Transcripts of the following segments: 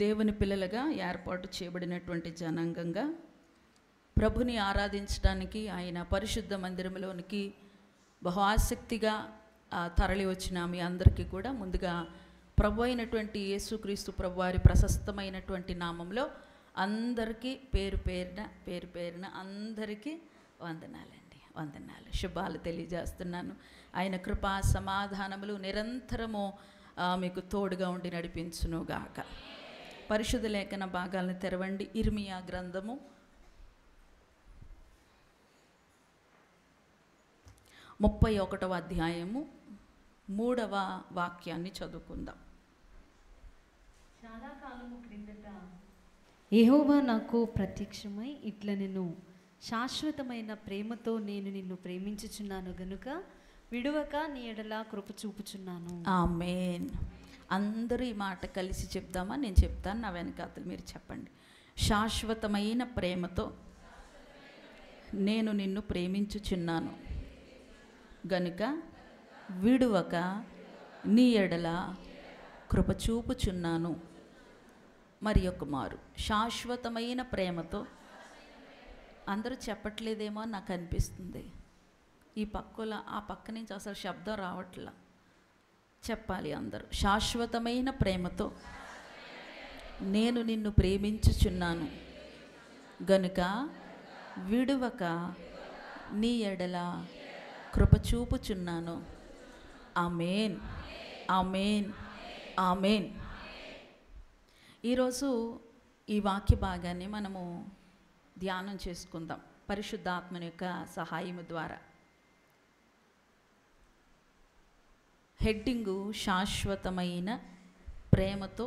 దేవుని పిల్లలుగా ఏర్పాటు చేయబడినటువంటి జనాంగంగా ప్రభుని ఆరాధించడానికి ఆయన పరిశుద్ధ మందిరంలోనికి బహు ఆసక్తిగా తరలి వచ్చిన మీ అందరికీ కూడా ముందుగా ప్రభు అయినటువంటి యేసుక్రీస్తు ప్రభు వారి ప్రశస్తమైనటువంటి నామంలో అందరికీ పేరు పేరున అందరికీ వందనాలండి, వందనాలు, శుభాలు తెలియజేస్తున్నాను. ఆయన కృపా సమాధానములు నిరంతరము మీకు తోడుగా ఉండి నడిపించునుగాక. పరిశుద్ధ లేఖన భాగాలను తెరవండి. ఇర్మియా గ్రంథము 31వ అధ్యాయము 3వ వాక్యాన్ని చదువుకుందాం. చాలా కాలము క్రిందట యెహోవా నాకు ప్రత్యక్షమై ఇట్లా నేను శాశ్వతమైన ప్రేమతో నేను నిన్ను ప్రేమించుచున్నాను గనుక విడువక నీ ఎడల కృప చూపుచున్నాను. ఆమేన్. అందరూ ఈ మాట కలిసి చెప్దామా? నేను చెప్తాను, నా వెనకాతలు మీరు చెప్పండి. శాశ్వతమైన ప్రేమతో నేను నిన్ను ప్రేమించుచున్నాను గనుక విడువక నీ ఎడల కృప చూపుచున్నాను. మరి ఒక మారు శాశ్వతమైన ప్రేమతో. అందరూ చెప్పట్లేదేమో నాకు అనిపిస్తుంది. ఈ పక్కల ఆ పక్క నుంచి అసలు శబ్దం రావట్లా. చెప్పాలి అందరూ. శాశ్వతమైన ప్రేమతో నేను నిన్ను ప్రేమించుచున్నాను గనుక విడువక నీ ఎడల కృప చూపుచున్నాను. ఆమేన్, ఆమేన్, ఆమేన్. ఈరోజు ఈ వాక్య భాగాన్ని మనము ధ్యానం చేసుకుందాం పరిశుద్ధాత్మని యొక్క సహాయము ద్వారా. హెడ్డింగు శాశ్వతమైన ప్రేమతో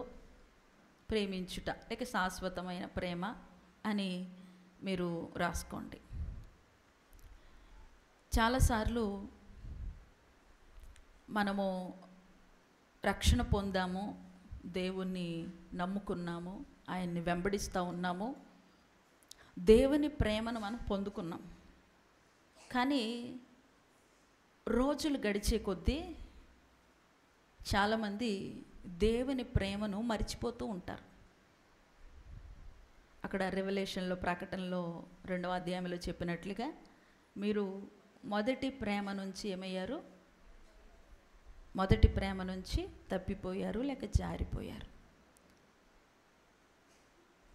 ప్రేమించుట, లేక శాశ్వతమైన ప్రేమ అని మీరు రాసుకోండి. చాలాసార్లు మనము రక్షణ పొందాము, దేవుణ్ణి నమ్ముకున్నాము, ఆయన్ని వెంబడిస్తూ ఉన్నాము, దేవుని ప్రేమను మనం పొందుకున్నాం. కానీ రోజులు గడిచే కొద్దీ చాలామంది దేవుని ప్రేమను మర్చిపోతూ ఉంటారు. అక్కడ రెవల్యూషన్లో, ప్రకటనలో 2వ అధ్యాయంలో చెప్పినట్లుగా మీరు మొదటి ప్రేమ నుంచి ఏమయ్యారు? మొదటి ప్రేమ నుంచి తప్పిపోయారు, లేక జారిపోయారు.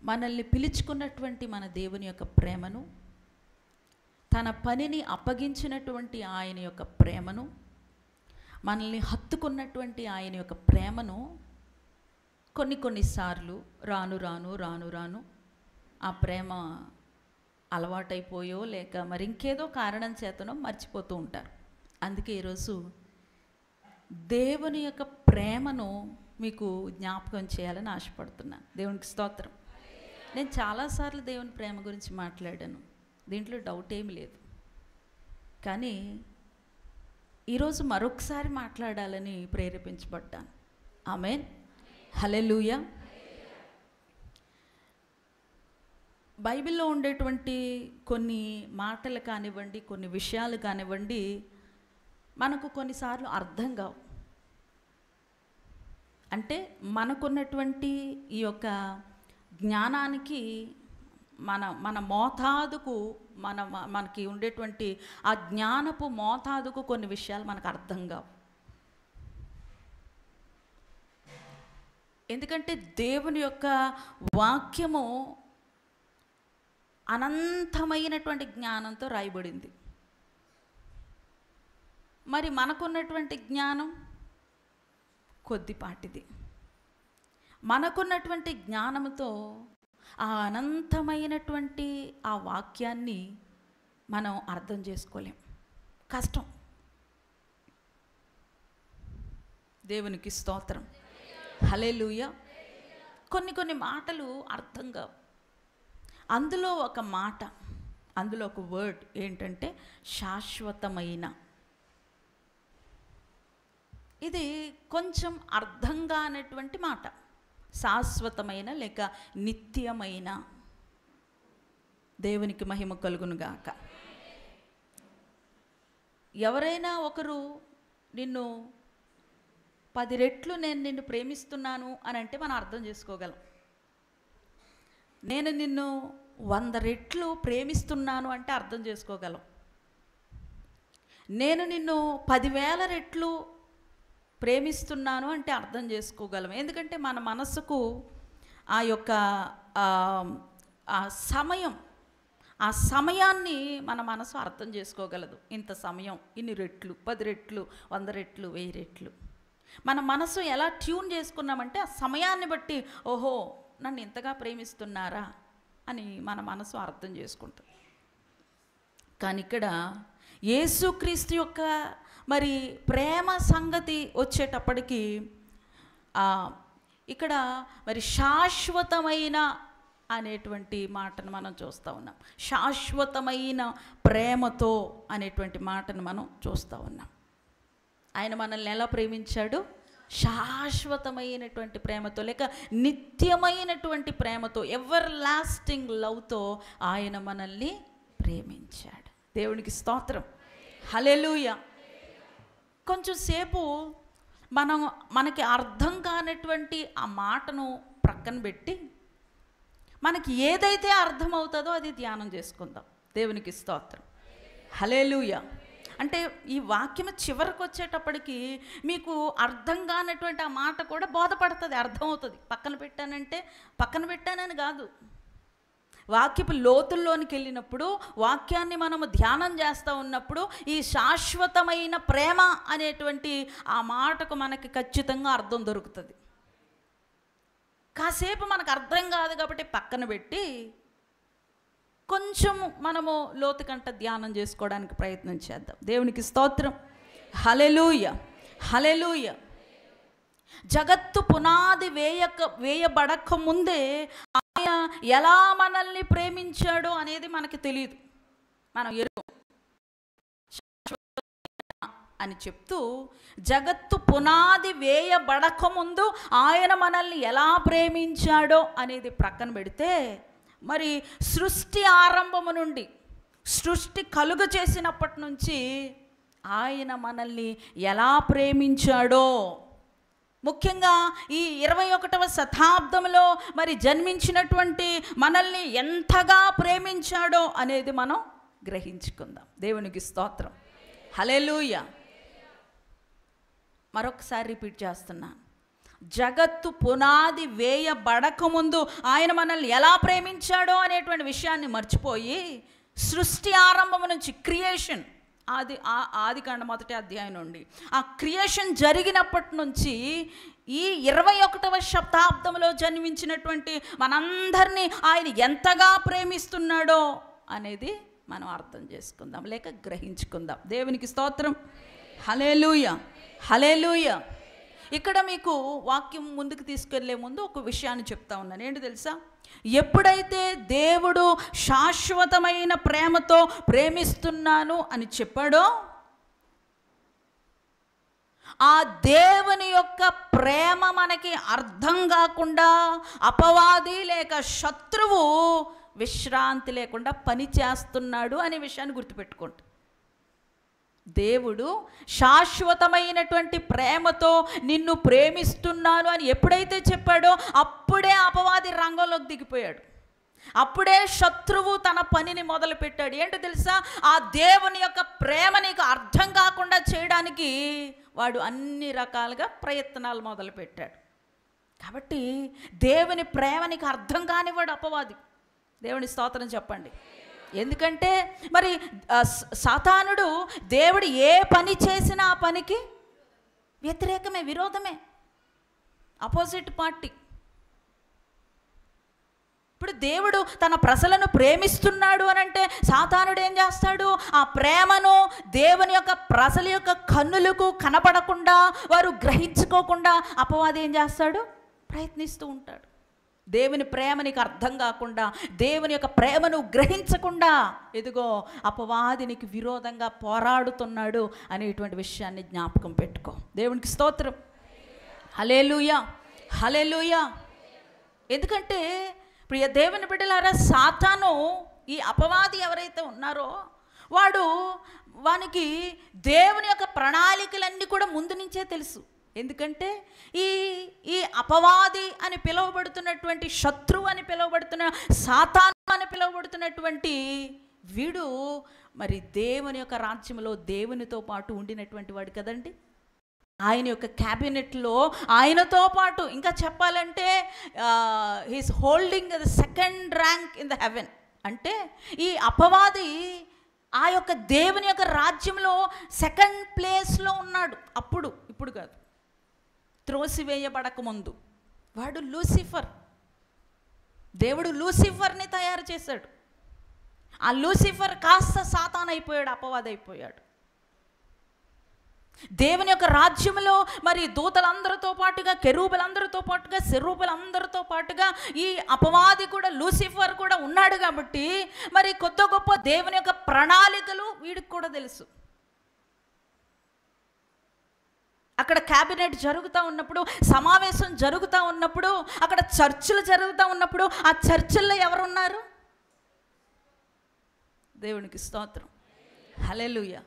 మనల్ని పిలుచుకున్నటువంటి మన దేవుని యొక్క ప్రేమను, తన పనిని అప్పగించినటువంటి ఆయన యొక్క ప్రేమను, మనల్ని హత్తుకున్నటువంటి ఆయన యొక్క ప్రేమను కొన్నిసార్లు రాను రాను ఆ ప్రేమ అలవాటైపోయో లేక మరి ఇంకేదో కారణం చేతనో మర్చిపోతూ ఉంటారు. అందుకే ఈరోజు దేవుని యొక్క ప్రేమను మీకు జ్ఞాపకం చేయాలని ఆశపడుతున్నాను. దేవునికి స్తోత్రం. నేను చాలాసార్లు దేవుని ప్రేమ గురించి మాట్లాడాను, దీంట్లో డౌట్ ఏమి లేదు. కానీ ఈరోజు మరొకసారి మాట్లాడాలని ప్రేరేపించబడ్డాను. ఆమేన్, హల్లెలూయా. బైబిల్లో ఉండేటువంటి కొన్ని మాటలు కానివ్వండి, కొన్ని విషయాలు కానివ్వండి, మనకు కొన్నిసార్లు అర్థం కావు. అంటే మనకున్నటువంటి ఈ యొక్క జ్ఞానానికి, మన మోతాదుకు, మనకి ఉండేటువంటి ఆ జ్ఞానపు మోతాదుకు కొన్ని విషయాలు మనకు అర్థం కావు. ఎందుకంటే దేవుని యొక్క వాక్యము అనంతమైనటువంటి జ్ఞానంతో రాయబడింది. మరి మనకున్నటువంటి జ్ఞానం కొద్దిపాటిది. మనకున్నటువంటి జ్ఞానంతో ఆ అనంతమైనటువంటి ఆ వాక్యాన్ని మనం అర్థం చేసుకోలేం, కష్టం. దేవునికి స్తోత్రం, హల్లెలూయా. కొన్ని మాటలు అర్థం కావు. అందులో ఒక మాట, అందులో ఒక వర్డ్ ఏంటంటే శాశ్వతమైన. ఇది కొంచెం అర్థం కానటువంటి మాట. శాశ్వతమైన లేక నిత్యమైన. దేవునికి మహిమ కలుగునుగాక. ఎవరైనా ఒకరు నిన్ను 10 రెట్లు నేను నిన్ను ప్రేమిస్తున్నాను అని అంటే మనం అర్థం చేసుకోగలం. నేను నిన్ను 100 రెట్లు ప్రేమిస్తున్నాను అంటే అర్థం చేసుకోగలం. నేను నిన్ను 10,000 రెట్లు ప్రేమిస్తున్నాను అంటే అర్థం చేసుకోగలం. ఎందుకంటే మన మనసుకు ఆ యొక్క ఆ సమయాన్ని మన మనసు అర్థం చేసుకోగలదు. ఇంత సమయం, ఇన్ని రెట్లు, 10 రెట్లు, 100 రెట్లు, 1000 రెట్లు. మన మనసు ఎలా ట్యూన్ చేసుకున్నామంటే ఆ సమయాన్ని బట్టి, ఓహో నన్ను ఇంతగా ప్రేమిస్తున్నారా అని మన మనసు అర్థం చేసుకుంటుంది. కానీ ఇక్కడ యేసుక్రీస్తు యొక్క మరి ప్రేమ సంగతి వచ్చేటప్పటికి ఇక్కడ మరి శాశ్వతమైన అనేటువంటి మాటను మనం చూస్తూ ఉన్నాం. శాశ్వతమైన ప్రేమతో అనేటువంటి మాటను మనం చూస్తూ ఉన్నాం. ఆయన మనల్ని ఎలా ప్రేమించాడు? శాశ్వతమైనటువంటి ప్రేమతో, లేక నిత్యమైనటువంటి ప్రేమతో, ఎవర్ లాస్టింగ్ లవ్తో ఆయన మనల్ని ప్రేమించాడు. దేవునికి స్తోత్రం, హల్లెలూయా. కొంచెం సేపు మనకి అర్థం కానటువంటి ఆ మాటను ప్రక్కన పెట్టి మనకి ఏదైతే అర్థమవుతుందో అది ధ్యానం చేసుకుందాం. దేవునికి స్తోత్రం, హల్లెలూయా. అంటే ఈ వాక్యం చివరికి వచ్చేటప్పటికి మీకు అర్థం కానటువంటి ఆ మాట కూడా బోధపడుతుంది, అర్థమవుతుంది. పక్కన పెట్టానని కాదు, వాక్యపు లోతుల్లోనికి వెళ్ళినప్పుడు, వాక్యాన్ని మనము ధ్యానం చేస్తూ ఉన్నప్పుడు ఈ శాశ్వతమైన ప్రేమ అనేటువంటి ఆ మాటకు మనకి ఖచ్చితంగా అర్థం దొరుకుతుంది. కాసేపు మనకు అర్థం కాదు కాబట్టి పక్కన పెట్టి కొంచెం మనము లోతుకంట ధ్యానం చేసుకోవడానికి ప్రయత్నం చేద్దాం. దేవునికి స్తోత్రం, హల్లెలూయా, హల్లెలూయా. జగత్తు పునాది వేయబడక ముందే ఆయన ఎలా మనల్ని ప్రేమించాడో అనేది మనకి తెలియదు. మనం అని చెప్తూ జగత్తు పునాది వేయబడక ముందు ఆయన మనల్ని ఎలా ప్రేమించాడో అనేది ప్రక్కన పెడితే, మరి సృష్టి ఆరంభము నుండి, సృష్టి కలుగ చేసినప్పటి నుంచి ఆయన మనల్ని ఎలా ప్రేమించాడో, ముఖ్యంగా ఈ 21వ శతాబ్దంలో మరి జన్మించినటువంటి మనల్ని ఎంతగా ప్రేమించాడో అనేది మనం గ్రహించుకుందాం. దేవునికి స్తోత్రం, హల్లెలూయా. మరొకసారి రిపీట్ చేస్తున్నాను. జగత్తు పునాది వేయబడకముందు ఆయన మనల్ని ఎలా ప్రేమించాడో అనేటువంటి విషయాన్ని మర్చిపోయి, సృష్టి ఆరంభం నుంచి, క్రియేషన్, ఆదికాండ 1వ అధ్యాయం నుండి ఆ క్రియేషన్ జరిగినప్పటి నుంచి ఈ 21వ శతాబ్దంలో జన్మించినటువంటి మనందరినీ ఆయన ఎంతగా ప్రేమిస్తున్నాడో అనేది మనం అర్థం చేసుకుందాం, లేక గ్రహించుకుందాం. దేవునికి స్తోత్రం, హల్లెలూయా, హల్లెలూయా. ఇక్కడ మీకు వాక్యం ముందుకు తీసుకెళ్లే ముందు ఒక విషయాన్ని చెప్తా ఉన్నాను. ఏంటి తెలుసా? ఎప్పుడైతే దేవుడు శాశ్వతమైన ప్రేమతో ప్రేమిస్తున్నాను అని చెప్పాడో, ఆ దేవుని యొక్క ప్రేమ మనకి అర్థం కాకుండా అపవాది లేక శత్రువు విశ్రాంతి లేకుండా పని చేస్తున్నాడు అనే విషయాన్ని గుర్తుపెట్టుకోండి. దేవుడు శాశ్వతమైనటువంటి ప్రేమతో నిన్ను ప్రేమిస్తున్నాను అని ఎప్పుడైతే చెప్పాడో అప్పుడే అపవాది రంగంలోకి దిగిపోయాడు. అప్పుడే శత్రువు తన పనిని మొదలుపెట్టాడు. ఏంటో తెలుసా? ఆ దేవుని యొక్క ప్రేమ నీకు అర్థం కాకుండా చేయడానికి వాడు అన్ని రకాలుగా ప్రయత్నాలు మొదలుపెట్టాడు. కాబట్టి దేవుని ప్రేమ నీకు అర్థం కానివాడు అపవాది. దేవుని స్తోత్రం చెప్పండి. ఎందుకంటే మరి సాతానుడు దేవుడు ఏ పని చేసినా ఆ పనికి వ్యతిరేకమే, విరోధమే, అపోజిట్ పార్టీ. ఇప్పుడు దేవుడు తన ప్రజలను ప్రేమిస్తున్నాడు అని అంటే సాతానుడు ఏం చేస్తాడు? ఆ ప్రేమను దేవుని యొక్క ప్రజల యొక్క కన్నులకు కనబడకుండా, వారు గ్రహించుకోకుండా అపవాది ఏం చేస్తాడు? ప్రయత్నిస్తూ ఉంటాడు. దేవుని ప్రేమ నీకు అర్థం కాకుండా, దేవుని యొక్క ప్రేమను గ్రహించకుండా, ఎదుగో అపవాది నీకు విరోధంగా పోరాడుతున్నాడు అనేటువంటి విషయాన్ని జ్ఞాపకం పెట్టుకో. దేవునికి స్తోత్రం, హల్లెలూయా, హల్లెలూయా. ఎందుకంటే ప్రియ దేవుని బిడ్డలారా, సాతాను, ఈ అపవాది ఎవరైతే ఉన్నారో వానికి దేవుని యొక్క ప్రణాళికలన్నీ కూడా ముందు నుంచే తెలుసు. ఎందుకంటే ఈ ఈ అపవాది అని పిలువబడుతున్నటువంటి, శత్రువు అని పిలువబడుతున్న, సాతాను అని పిలువబడుతున్నటువంటి వీడు మరి దేవుని యొక్క రాజ్యంలో దేవునితో పాటు ఉండినటువంటి వాడు కదండి. ఆయన యొక్క క్యాబినెట్లో ఆయనతో పాటు, ఇంకా చెప్పాలంటే he's holding the second rank in the heaven. అంటే ఈ అపవాది ఆ యొక్క దేవుని యొక్క రాజ్యంలో సెకండ్ ప్లేస్లో ఉన్నాడు అప్పుడు, ఇప్పుడు కాదు, త్రోసివేయబడక ముందు. వాడు లూసిఫర్. దేవుడు లూసిఫర్ని తయారు చేశాడు. ఆ లూసిఫర్ కాస్త సాతాను అయిపోయాడు, అపవాది అయిపోయాడు. దేవుని యొక్క రాజ్యంలో మరి దూతలందరితో పాటుగా, కెరూబులందరితో పాటుగా, సెరూబులందరితో పాటుగా ఈ అపవాది కూడా, లూసిఫర్ కూడా ఉన్నాడు. కాబట్టి మరి కొత్త గొప్ప దేవుని యొక్క ప్రణాళికలు వీడికి కూడా తెలుసు. అక్కడ క్యాబినెట్ జరుగుతూ ఉన్నప్పుడు, సమావేశం జరుగుతూ ఉన్నప్పుడు, అక్కడ చర్చలు జరుగుతూ ఉన్నప్పుడు, ఆ చర్చల్లో ఎవరున్నారు? దేవునికి స్తోత్రం, హల్లెలూయా.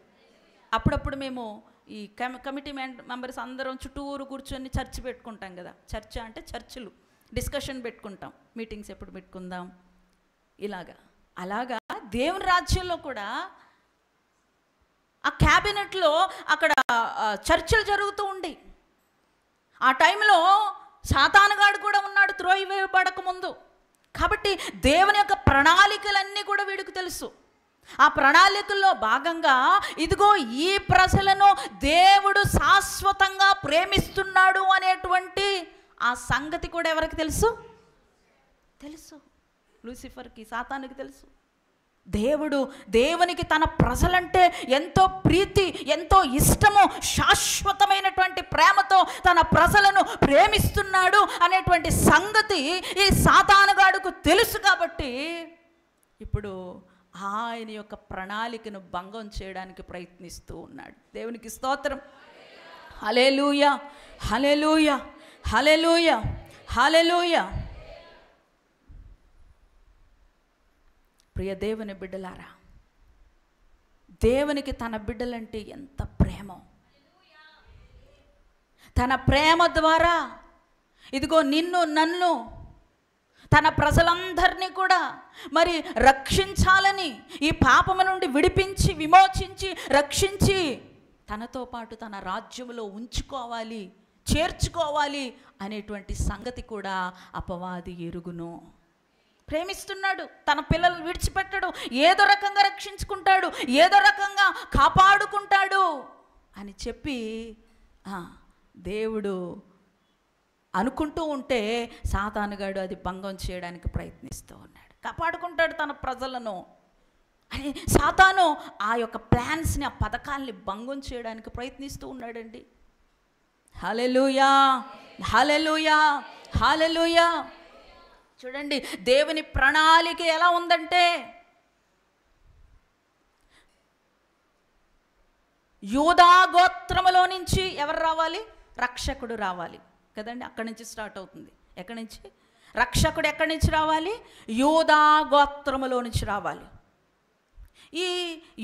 అప్పుడప్పుడు మేము ఈ కమిటీ మెంబర్స్ అందరం చుట్టూరు కూర్చొని చర్చ్ పెట్టుకుంటాం కదా. చర్చ అంటే చర్చలు, డిస్కషన్ పెట్టుకుంటాం, మీటింగ్స్ ఎప్పుడు పెట్టుకుందాం అలాగా దేవుని రాజ్యంలో కూడా ఆ క్యాబినెట్లో అక్కడ చర్చలు జరుగుతూ ఉండి, ఆ టైంలో సాతానుగాడు కూడా ఉన్నాడు త్రోసివేయబడక ముందు. కాబట్టి దేవుని యొక్క ప్రణాళికలన్నీ కూడా వీడికి తెలుసు. ఆ ప్రణాళికల్లో భాగంగా ఇదిగో ఈ ప్రజలను దేవుడు శాశ్వతంగా ప్రేమిస్తున్నాడు అనేటువంటి ఆ సంగతి కూడా ఎవరికి తెలుసు? లూసిఫర్కి, సాతానుకి తెలుసు. దేవునికి తన ప్రజలంటే ఎంతో ప్రీతి, ఎంతో ఇష్టము, శాశ్వతమైనటువంటి ప్రేమతో తన ప్రజలను ప్రేమిస్తున్నాడు అనేటువంటి సంగతి ఈ సాతానుగాడుకు తెలుసు. కాబట్టి ఇప్పుడు ఆయన యొక్క ప్రణాళికను భంగం చేయడానికి ప్రయత్నిస్తూ ఉన్నాడు. దేవునికి స్తోత్రం, హల్లెలూయా, హల్లెలూయా, హల్లెలూయా, హల్లెలూయా. ప్రియ దేవుని బిడ్డలారా, దేవునికి తన బిడ్డలంటే ఎంత ప్రేమో, తన ప్రేమ ద్వారా ఇదిగో నిన్ను, నన్ను, తన ప్రజలందరినీ కూడా మరి రక్షించాలని, ఈ పాపము నుండి విడిపించి, విమోచించి, రక్షించి తనతో పాటు తన రాజ్యంలో ఉంచుకోవాలి, చేర్చుకోవాలి అనేటువంటి సంగతి కూడా అపవాది ఎరుగును. ప్రేమిస్తున్నాడు, తన పిల్లలను విడిచిపెట్టడు, ఏదో రకంగా రక్షించుకుంటాడు, ఏదో రకంగా కాపాడుకుంటాడు అని చెప్పి దేవుడు అనుకుంటూ ఉంటే సాతానుగాడు అది భంగం చేయడానికి ప్రయత్నిస్తూ ఉన్నాడు. కాపాడుకుంటాడు తన ప్రజలను అని సాతాను ఆ యొక్క ప్లాన్స్ని, ఆ పథకాల్ని భంగం చేయడానికి ప్రయత్నిస్తూ ఉన్నాడండి. హల్లెలూయా, హల్లెలూయా, హల్లెలూయా. చూడండి దేవుని ప్రణాళిక ఎలా ఉందంటే, యూదా గోత్రములో నుంచి ఎవరు రావాలి? రక్షకుడు రావాలి కదండి. అక్కడి నుంచి స్టార్ట్ అవుతుంది. ఎక్కడి నుంచి? రక్షకుడు ఎక్కడి నుంచి రావాలి? యూదా గోత్రములో నుంచి రావాలి. ఈ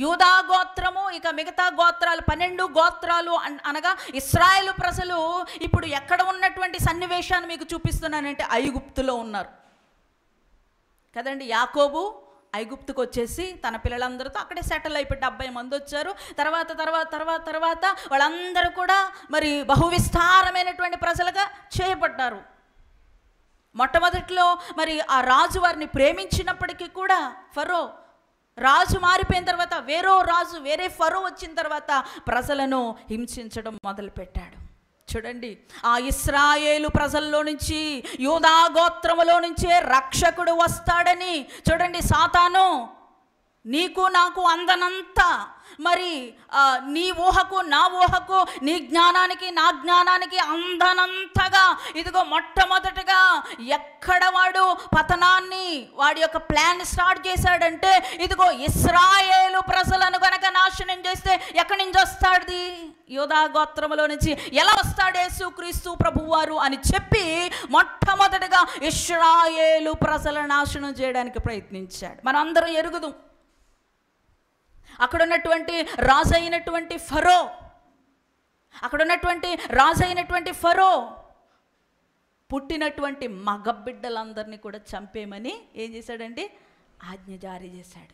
యూదా గోత్రము, ఇక మిగతా గోత్రాలు 12 గోత్రాలు అనగా ఇశ్రాయేలు ప్రజలు ఇప్పుడు ఎక్కడ ఉన్నటువంటి సన్నివేశాన్ని మీకు చూపిస్తున్నానంటే ఐగుప్తులో ఉన్నారు కదండి. యాకోబు ఐగుప్తుకు వచ్చేసి తన పిల్లలందరితో అక్కడే సెటిల్ అయిపోయి 70 మంది వచ్చారు. తర్వాత వాళ్ళందరూ కూడా మరి బహువిస్తారమైనటువంటి ప్రజలుగా చేయబడ్డారు. మొట్టమొదట్లో మరి ఆ రాజు వారిని ప్రేమించినప్పటికీ కూడా ఫరో రాజు మారిపోయిన తర్వాత వేరే ఫరో వచ్చిన తర్వాత ప్రజలను హింసించడం మొదలుపెట్టాడు. చూడండి, ఆ ఇశ్రాయేలు ప్రజల్లో నుంచి, యూదా గోత్రములో నుంచే రక్షకుడు వస్తాడని చూడండి సాతాను నీకు నాకు అందనంత మరి నీ ఊహకు నా ఊహకు, నీ జ్ఞానానికి నా జ్ఞానానికి అందనంతగా ఇదిగో మొట్టమొదటిగా ఎక్కడ వాడు పతనాన్ని, వాడి యొక్క ప్లాన్ స్టార్ట్ చేశాడంటే ఇదిగో ఇశ్రాయేలు ప్రజలను గనక నాశనం చేస్తే ఎక్కడి నుంచి వస్తాడు? యూదా గోత్రములో నుంచి. ఎలా వస్తాడు యేసుక్రీస్తు ప్రభువారు అని చెప్పి మొట్టమొదటిగా ఇశ్రాయేలు ప్రజలను నాశనం చేయడానికి ప్రయత్నించాడు. మనం అందరం ఎరుగుదాం. అక్కడ ఉన్నటువంటి రాజు అయినటువంటి ఫరో అక్కడ ఉన్నటువంటి రాజు అయినటువంటి ఫరో పుట్టినటువంటి మగబిడ్డలందరినీ కూడా చంపేయమని ఏం చేశాడండి? ఆజ్ఞ జారీ చేశాడు.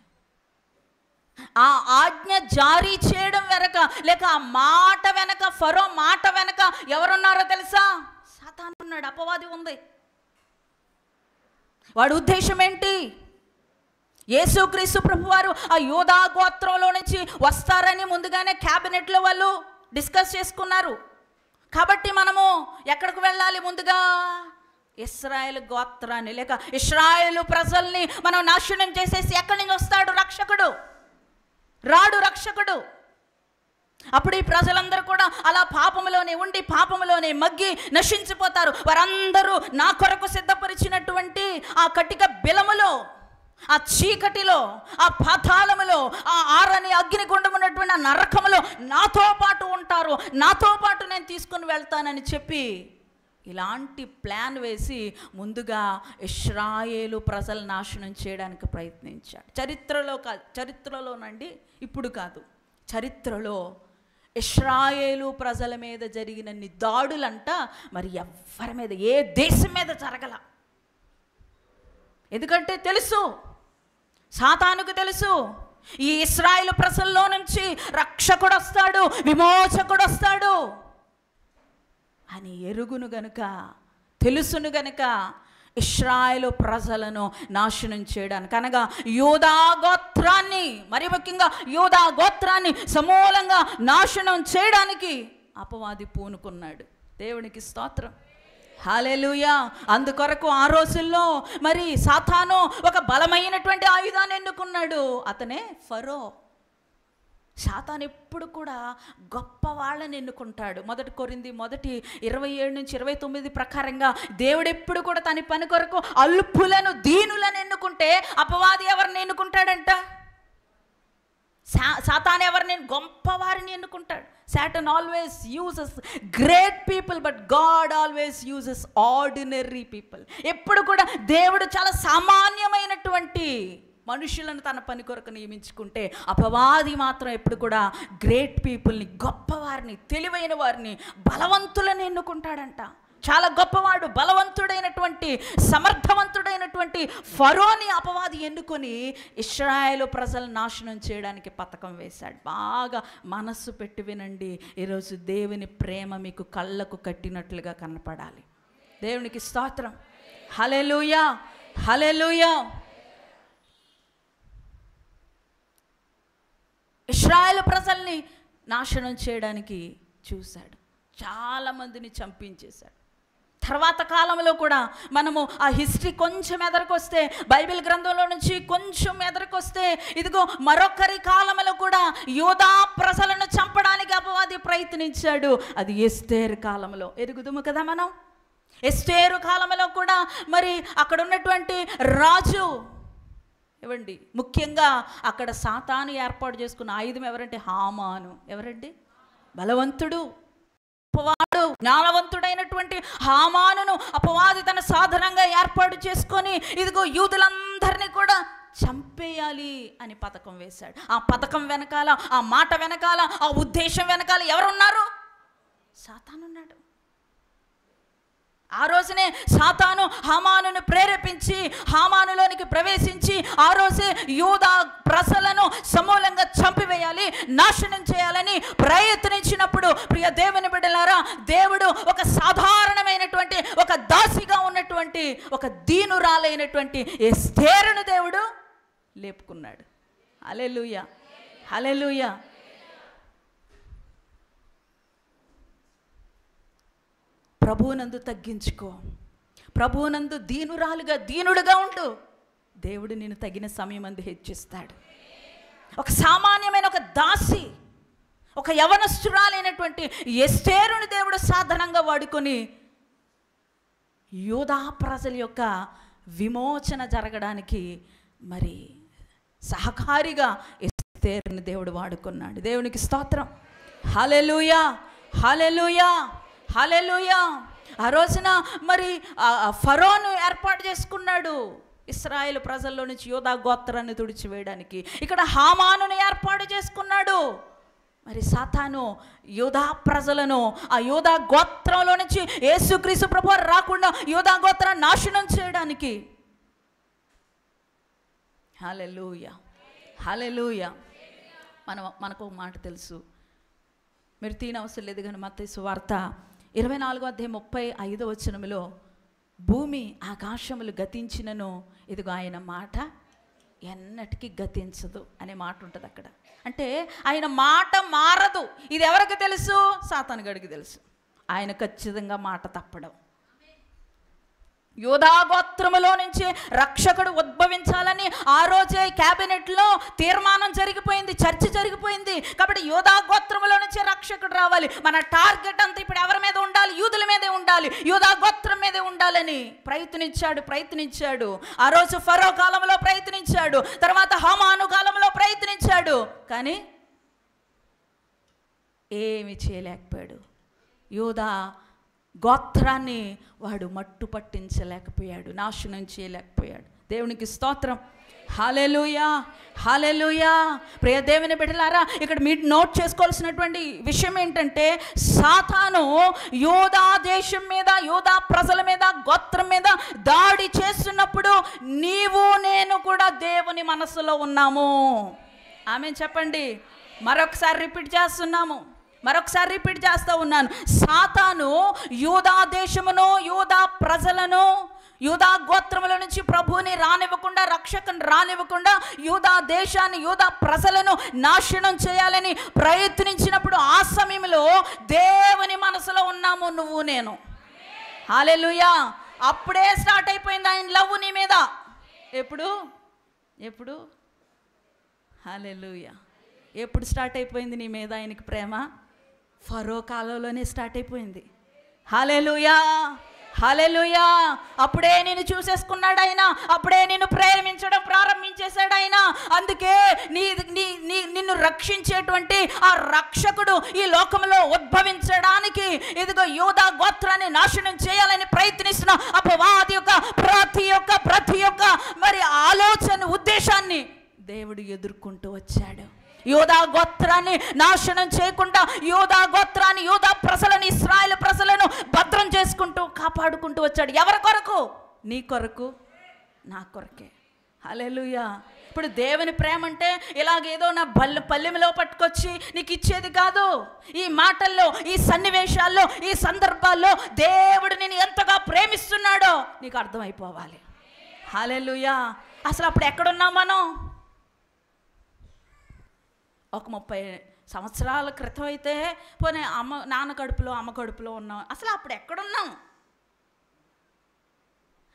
ఆ ఆజ్ఞ జారీ చేయడం వెనక, లేక ఆ మాట వెనక, ఫరో మాట వెనక ఎవరున్నారో తెలుసా? సాతాను ఉన్నాడు, అపవాది ఉంది. వాడి ఉద్దేశం ఏంటి? యేసుక్రీస్తు ప్రభువారు ఆ యూదా గోత్రంలో నుంచి వస్తారని ముందుగానే క్యాబినెట్లో వాళ్ళు డిస్కస్ చేసుకున్నారు. కాబట్టి మనము ఎక్కడికి వెళ్ళాలి? ముందుగా ఇశ్రాయేలు గోత్రాన్ని, లేక ఇశ్రాయేలు ప్రజల్ని మనం నాశనం చేసేసి ఎక్కడి నుంచి వస్తాడు రక్షకుడు? రాడు రక్షకుడు. అప్పుడు ఈ ప్రజలందరూ కూడా అలా పాపములోనే ఉండి పాపములోనే మగ్గి నశించిపోతారు. వారందరూ నా కొరకు సిద్ధపరిచినటువంటి ఆ కటిక బిలములో, ఆ చీకటిలో, ఆ పాతాళములో, ఆ ఆరని అగ్నిగుండం ఉన్నటువంటి ఆ నరకములో నాతో పాటు ఉంటారు, నాతో పాటు నేను తీసుకుని వెళ్తానని చెప్పి ఇలాంటి ప్లాన్ వేసి ముందుగా ఇశ్రాయేలు ప్రజలు నాశనం చేయడానికి ప్రయత్నించాడు. చరిత్రలోనండి, ఇప్పుడు కాదు, చరిత్రలో ఇశ్రాయేలు ప్రజల మీద జరిగినన్ని దాడులంట మరి ఎవరి మీద, ఏ దేశం మీద జరగల. ఎందుకంటే తెలుసు, సాతానుకు తెలుసు, ఈ ఇశ్రాయేలు ప్రజల్లో నుంచి రక్షకుడు వస్తాడు, విమోచకుడు వస్తాడు అని ఎరుగును గనుక, తెలుసును గనుక ఇశ్రాయేలు ప్రజలను నాశనం చేయడానికి, అనగా యూదా గోత్రాన్ని, మరి ముఖ్యంగా యూదా గోత్రాన్ని సమూలంగా నాశనం చేయడానికి అపవాది పూనుకున్నాడు. దేవునికి స్తోత్రం, హల్లెలూయా. అందుకొరకు ఆ రోజుల్లో మరి సాతాను ఒక బలమైనటువంటి ఆయుధాన్ని ఎన్నుకున్నాడు, అతనే ఫరో. సాతాను ఎప్పుడు కూడా గొప్ప వాళ్ళని ఎన్నుకుంటాడు. 1 కొరింథీ 1:27-29 ప్రకారంగా దేవుడు ఎప్పుడు కూడా తన పని కొరకు అల్పులను, దీనులను ఎన్నుకుంటే అపవాది ఎవరిని ఎన్నుకుంటాడంట? సాతాను ఎవరిని? గొప్ప వారిని ఎన్నుకుంటాడు. Satan always uses great people, but God always uses ordinary people. ఎప్పుడు కూడా దేవుడు చాలా సామాన్యమైనటువంటి మనుషులను తన పని కొరకు నియమించుకుంటే, అపవాది మాత్రం ఎప్పుడు కూడా గ్రేట్ పీపుల్ని, గొప్పవారిని, తెలివైన వారిని, బలవంతులను ఎన్నుకుంటాడంట. చాలా గొప్పవాడు, బలవంతుడైనటువంటి, సమర్థవంతుడైనటువంటి ఫరోని అపవాది ఎన్నుకొని ఇశ్రాయేలు ప్రజలను నాశనం చేయడానికి పథకం వేశాడు. బాగా మనస్సు పెట్టి వినండి. ఈరోజు దేవుని ప్రేమ మీకు కళ్ళకు కట్టినట్లుగా కనపడాలి. దేవునికి స్తోత్రం, హల్లెలూయా, హల్లెలూయా. ఇశ్రాయేలు ప్రజల్ని నాశనం చేయడానికి చూశాడు, చాలామందిని చంపించేశాడు. తర్వాత కాలంలో కూడా మనము ఆ హిస్టరీ కొంచెం ఎదరికొస్తే, బైబిల్ గ్రంథంలో నుంచి కొంచెం ఎదరికొస్తే, ఇదిగో మరొకరి కాలంలో కూడా యూదా ప్రజలను చంపడానికి అపవాది ప్రయత్నించాడు. అది ఎస్తేరు కాలంలో ఎరుగుదుము కదా మనం. ఎస్తేరు కాలంలో కూడా మరి అక్కడ ఉన్నటువంటి రాజు ఏవండి, ముఖ్యంగా అక్కడ సాతాను ఏర్పాటు చేసుకున్న ఆయుధం ఎవరంటే హామాను. ఎవరండి? బలవంతుడు, అపవాడు, జ్ఞానవంతుడైనటువంటి హామానును అపవాది తన సాధనంగా ఏర్పాటు చేసుకొని ఇదిగో యూదులందరినీ కూడా చంపేయాలి అని పథకం వేశాడు. ఆ పథకం వెనకాల, ఆ మాట వెనకాల, ఆ ఉద్దేశం వెనకాల ఎవరున్నారు? సాతానున్నాడు. ఆ రోజునే సాతాను హామానును ప్రేరేపించి హామానులోనికి ప్రవేశించి ఆ రోజే యూదా ప్రజలను సమూలంగా చంపివేయాలి, నాశనం చేయాలని ప్రయత్నించినప్పుడు, ప్రియ దేవుని బిడ్డలారా, దేవుడు ఒక సాధారణమైనటువంటి, ఒక దాసిగా ఉన్నటువంటి, ఒక దీనురాలైనటువంటి ఎస్తేరును దేవుడు లేపుకున్నాడు. హల్లెలూయా, హల్లెలూయా. ప్రభువునందు తగ్గించుకో, ప్రభువునందు దీనుడుగా ఉండు. దేవుడు నిన్ను తగిన సమయం అందు హెచ్చిస్తాడు. ఒక సామాన్యమైన ఒక దాసి, ఒక యవనస్తురాలైనటువంటి ఎస్తేరుని దేవుడు సాధనంగా వాడుకొని యూదా ప్రజల యొక్క విమోచన జరగడానికి మరి సహకారిగా ఎస్తేరుని దేవుడు వాడుకున్నాడు. దేవునికి స్తోత్రం, హల్లెలూయా, హల్లెలూయా, హల్లెలూయా. ఆ రోజున మరి ఫరోను ఏర్పాటు చేసుకున్నాడు ఇశ్రాయేలు ప్రజల్లో నుంచి యూదా గోత్రాన్ని తుడిచివేయడానికి. ఇక్కడ హామానును ఏర్పాటు చేసుకున్నాడు. మరి సాతాను యూదా ప్రజలను, ఆ యూదా గోత్రంలో నుంచి యేసుక్రీస్తు ప్రభువు రాకుండా యూదా గోత్రాన్ని నాశనం చేయడానికి. హల్లెలూయా, హల్లెలూయా. మనకు ఒక మాట తెలుసు, మీరు తీనవసరం లేదు కానీ మత్తయి సువార్త 24:35 భూమి ఆకాశములు గతించినను ఇదిగో ఆయన మాట ఎన్నటికీ గతించదు అనే మాట ఉంటుంది అక్కడ. అంటే ఆయన మాట మారదు. ఇది ఎవరికి తెలుసు? సాతానుగాడికి తెలుసు. ఆయన ఖచ్చితంగా మాట తప్పడం. యూదా గోత్రములో నుంచి రక్షకుడు ఉద్భవించాలని ఆ రోజే క్యాబినెట్లో తీర్మానం జరిగిపోయింది, చర్చ జరిగిపోయింది. కాబట్టి యూదా గోత్రములో నుంచి రక్షకుడు రావాలి. మన టార్గెట్ అంతా ఇప్పుడు ఎవరి మీద ఉండాలి? యూదుల మీదే ఉండాలి, యూదా గోత్రం మీదే ఉండాలని ప్రయత్నించాడు. ఆ రోజు ఫరో కాలంలో ప్రయత్నించాడు, తర్వాత హామాను కాలంలో ప్రయత్నించాడు, కానీ ఏమి చేయలేకపోయాడు. యూదా గోత్రాన్ని వాడు మట్టు పట్టించలేకపోయాడు, నాశనం చేయలేకపోయాడు. దేవునికి స్తోత్రం. హల్లెలూయా, హల్లెలూయా. ప్రియ దేవుని బిడ్డలారా, ఇక్కడ మీరు నోట్ చేసుకోవాల్సినటువంటి విషయం ఏంటంటే, సాతాను యూదా దేశం మీద, యూదా ప్రజల మీద, గోత్రం మీద దాడి చేస్తున్నప్పుడు నీవు నేను కూడా దేవుని మనసులో ఉన్నాము. ఆమేన్ చెప్పండి. మరొకసారి రిపీట్ చేస్తూ ఉన్నాను. సాతాను యూదా దేశమును, యూదా ప్రజలను, యూదా గోత్రముల నుంచి ప్రభువుని రానివ్వకుండా, రక్షకుని రానివ్వకుండా, యూదా దేశాన్ని, యూదా ప్రజలను నాశనం చేయాలని ప్రయత్నించినప్పుడు ఆ సమయంలో దేవుని మనసులో ఉన్నాము నువ్వు నేను. హల్లెలూయా. అప్పుడే స్టార్ట్ అయిపోయింది ఆయన లవ్ నీ మీద. ఎప్పుడు హల్లెలూయా. ఎప్పుడు స్టార్ట్ అయిపోయింది నీ మీద ఆయనకి ప్రేమ? ఫరో కాలంలోనే స్టార్ట్ అయిపోయింది. హల్లెలూయా, హల్లెలూయా. అప్పుడే నేను చూసేసుకున్నాడు ఆయన, అప్పుడే నిన్ను ప్రేమించడం ప్రారంభించేశాడు ఆయన. అందుకే నిన్ను రక్షించేటువంటి ఆ రక్షకుడు ఈ లోకంలో ఉద్భవించడానికి ఇదిగో యూదా గోత్రాన్ని నాశనం చేయాలని ప్రయత్నిస్తున్న అపవాది యొక్క ప్రతి ఒక్క మరి ఆలోచన, ఉద్దేశాన్ని దేవుడు ఎదుర్కొంటూ వచ్చాడు. యూదా గోత్రాన్ని నాశనం చేయకుండా, యూదా గోత్రాన్ని, యూదా ప్రజలను, ఇశ్రాయేలు ప్రజలను భద్రం చేసుకుంటూ కాపాడుకుంటూ వచ్చాడు. ఎవరి కొరకు? నీ కొరకు, నా కొరకే. హల్లెలూయా. ఇప్పుడు దేవుని ప్రేమ అంటే ఇలాగేదో నా పల్లెంలో పట్టుకొచ్చి నీకు ఇచ్చేది కాదు. ఈ మాటల్లో, ఈ సన్నివేశాల్లో, ఈ సందర్భాల్లో దేవుడు నిన్ను ఎంతగా ప్రేమిస్తున్నాడో నీకు అర్థమైపోవాలి. హల్లెలూయా. అసలు అప్పుడు ఎక్కడున్నాం మనం? ఒక 30 సంవత్సరాల క్రితం అయితే పోనీ నాన్న కడుపులో, అమ్మ కడుపులో ఉన్నాం. అసలు అప్పుడు ఎక్కడున్నాం?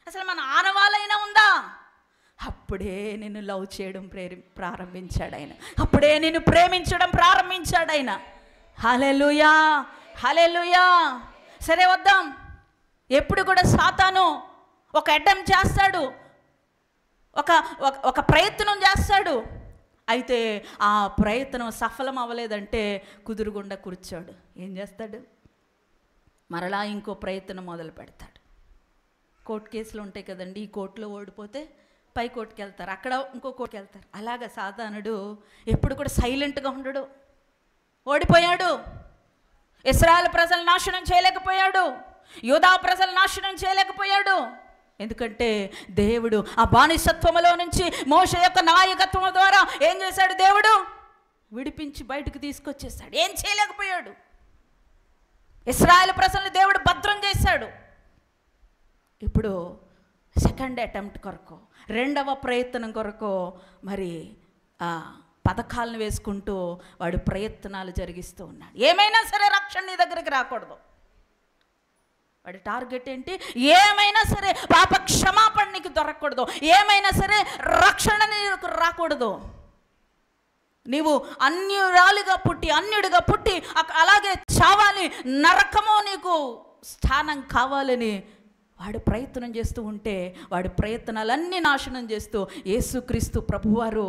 అసలు మన ఆనవాళ్ళైనా ఉందా? అప్పుడే నిన్ను లవ్ చేయడం ప్రారంభించాడు ఆయన. అప్పుడే నిన్ను ప్రేమించడం ప్రారంభించాడు ఆయన. హల్లెలూయా, హల్లెలూయా. సరే వద్దాం. ఎప్పుడు కూడా సాతాను ఒక అటెంప్ట్ చేస్తాడు, ఒక ప్రయత్నం చేస్తాడు. అయితే ఆ ప్రయత్నం సఫలం అవ్వలేదంటే కుదురుగుండా కూర్చోడు. ఏం చేస్తాడు? మరలా ఇంకో ప్రయత్నం మొదలు పెడతాడు. కోర్టు కేసులు ఉంటాయి కదండి. ఈ కోర్టులో ఓడిపోతే పై కోర్టుకి వెళ్తారు, అక్కడ ఇంకో కోర్టుకి వెళ్తారు. అలాగా సాతానుడు ఎప్పుడు కూడా సైలెంట్గా ఉండడు. ఓడిపోయాడు. ఇశ్రాయేలు ప్రజలు నాశనం చేయలేకపోయాడు, యూదా ప్రజలు నాశనం చేయలేకపోయాడు. ఎందుకంటే దేవుడు ఆ బానిసత్వములో నుంచి మోషే యొక్క నాయకత్వం ద్వారా ఏం చేశాడు? దేవుడు విడిపించి బయటకు తీసుకొచ్చేసాడు. ఏం చేయలేకపోయాడు. ఇశ్రాయేలు ప్రజల్ని దేవుడు భద్రం చేశాడు. ఇప్పుడు సెకండ్ అటెంప్ట్ కొరకు, రెండవ ప్రయత్నం కొరకు మరి పథకాలను వేసుకుంటూ వాడు ప్రయత్నాలు జరిగిస్తూ ఉన్నాడు. ఏమైనా సరే రక్షణ నీ దగ్గరికి రాకూడదు. వాడి టార్గెట్ ఏంటి? ఏమైనా సరే పాప క్షమాపణ నీకు దొరకకూడదు, ఏమైనా సరే రక్షణ నీకు రాకూడదు. నీవు అన్యుడిగా పుట్టి అలాగే చావాలి, నరకము నీకు స్థానం కావాలని వాడు ప్రయత్నం చేస్తూ ఉంటే వాడి ప్రయత్నాలన్నీ నాశనం చేస్తూ యేసుక్రీస్తు ప్రభువారు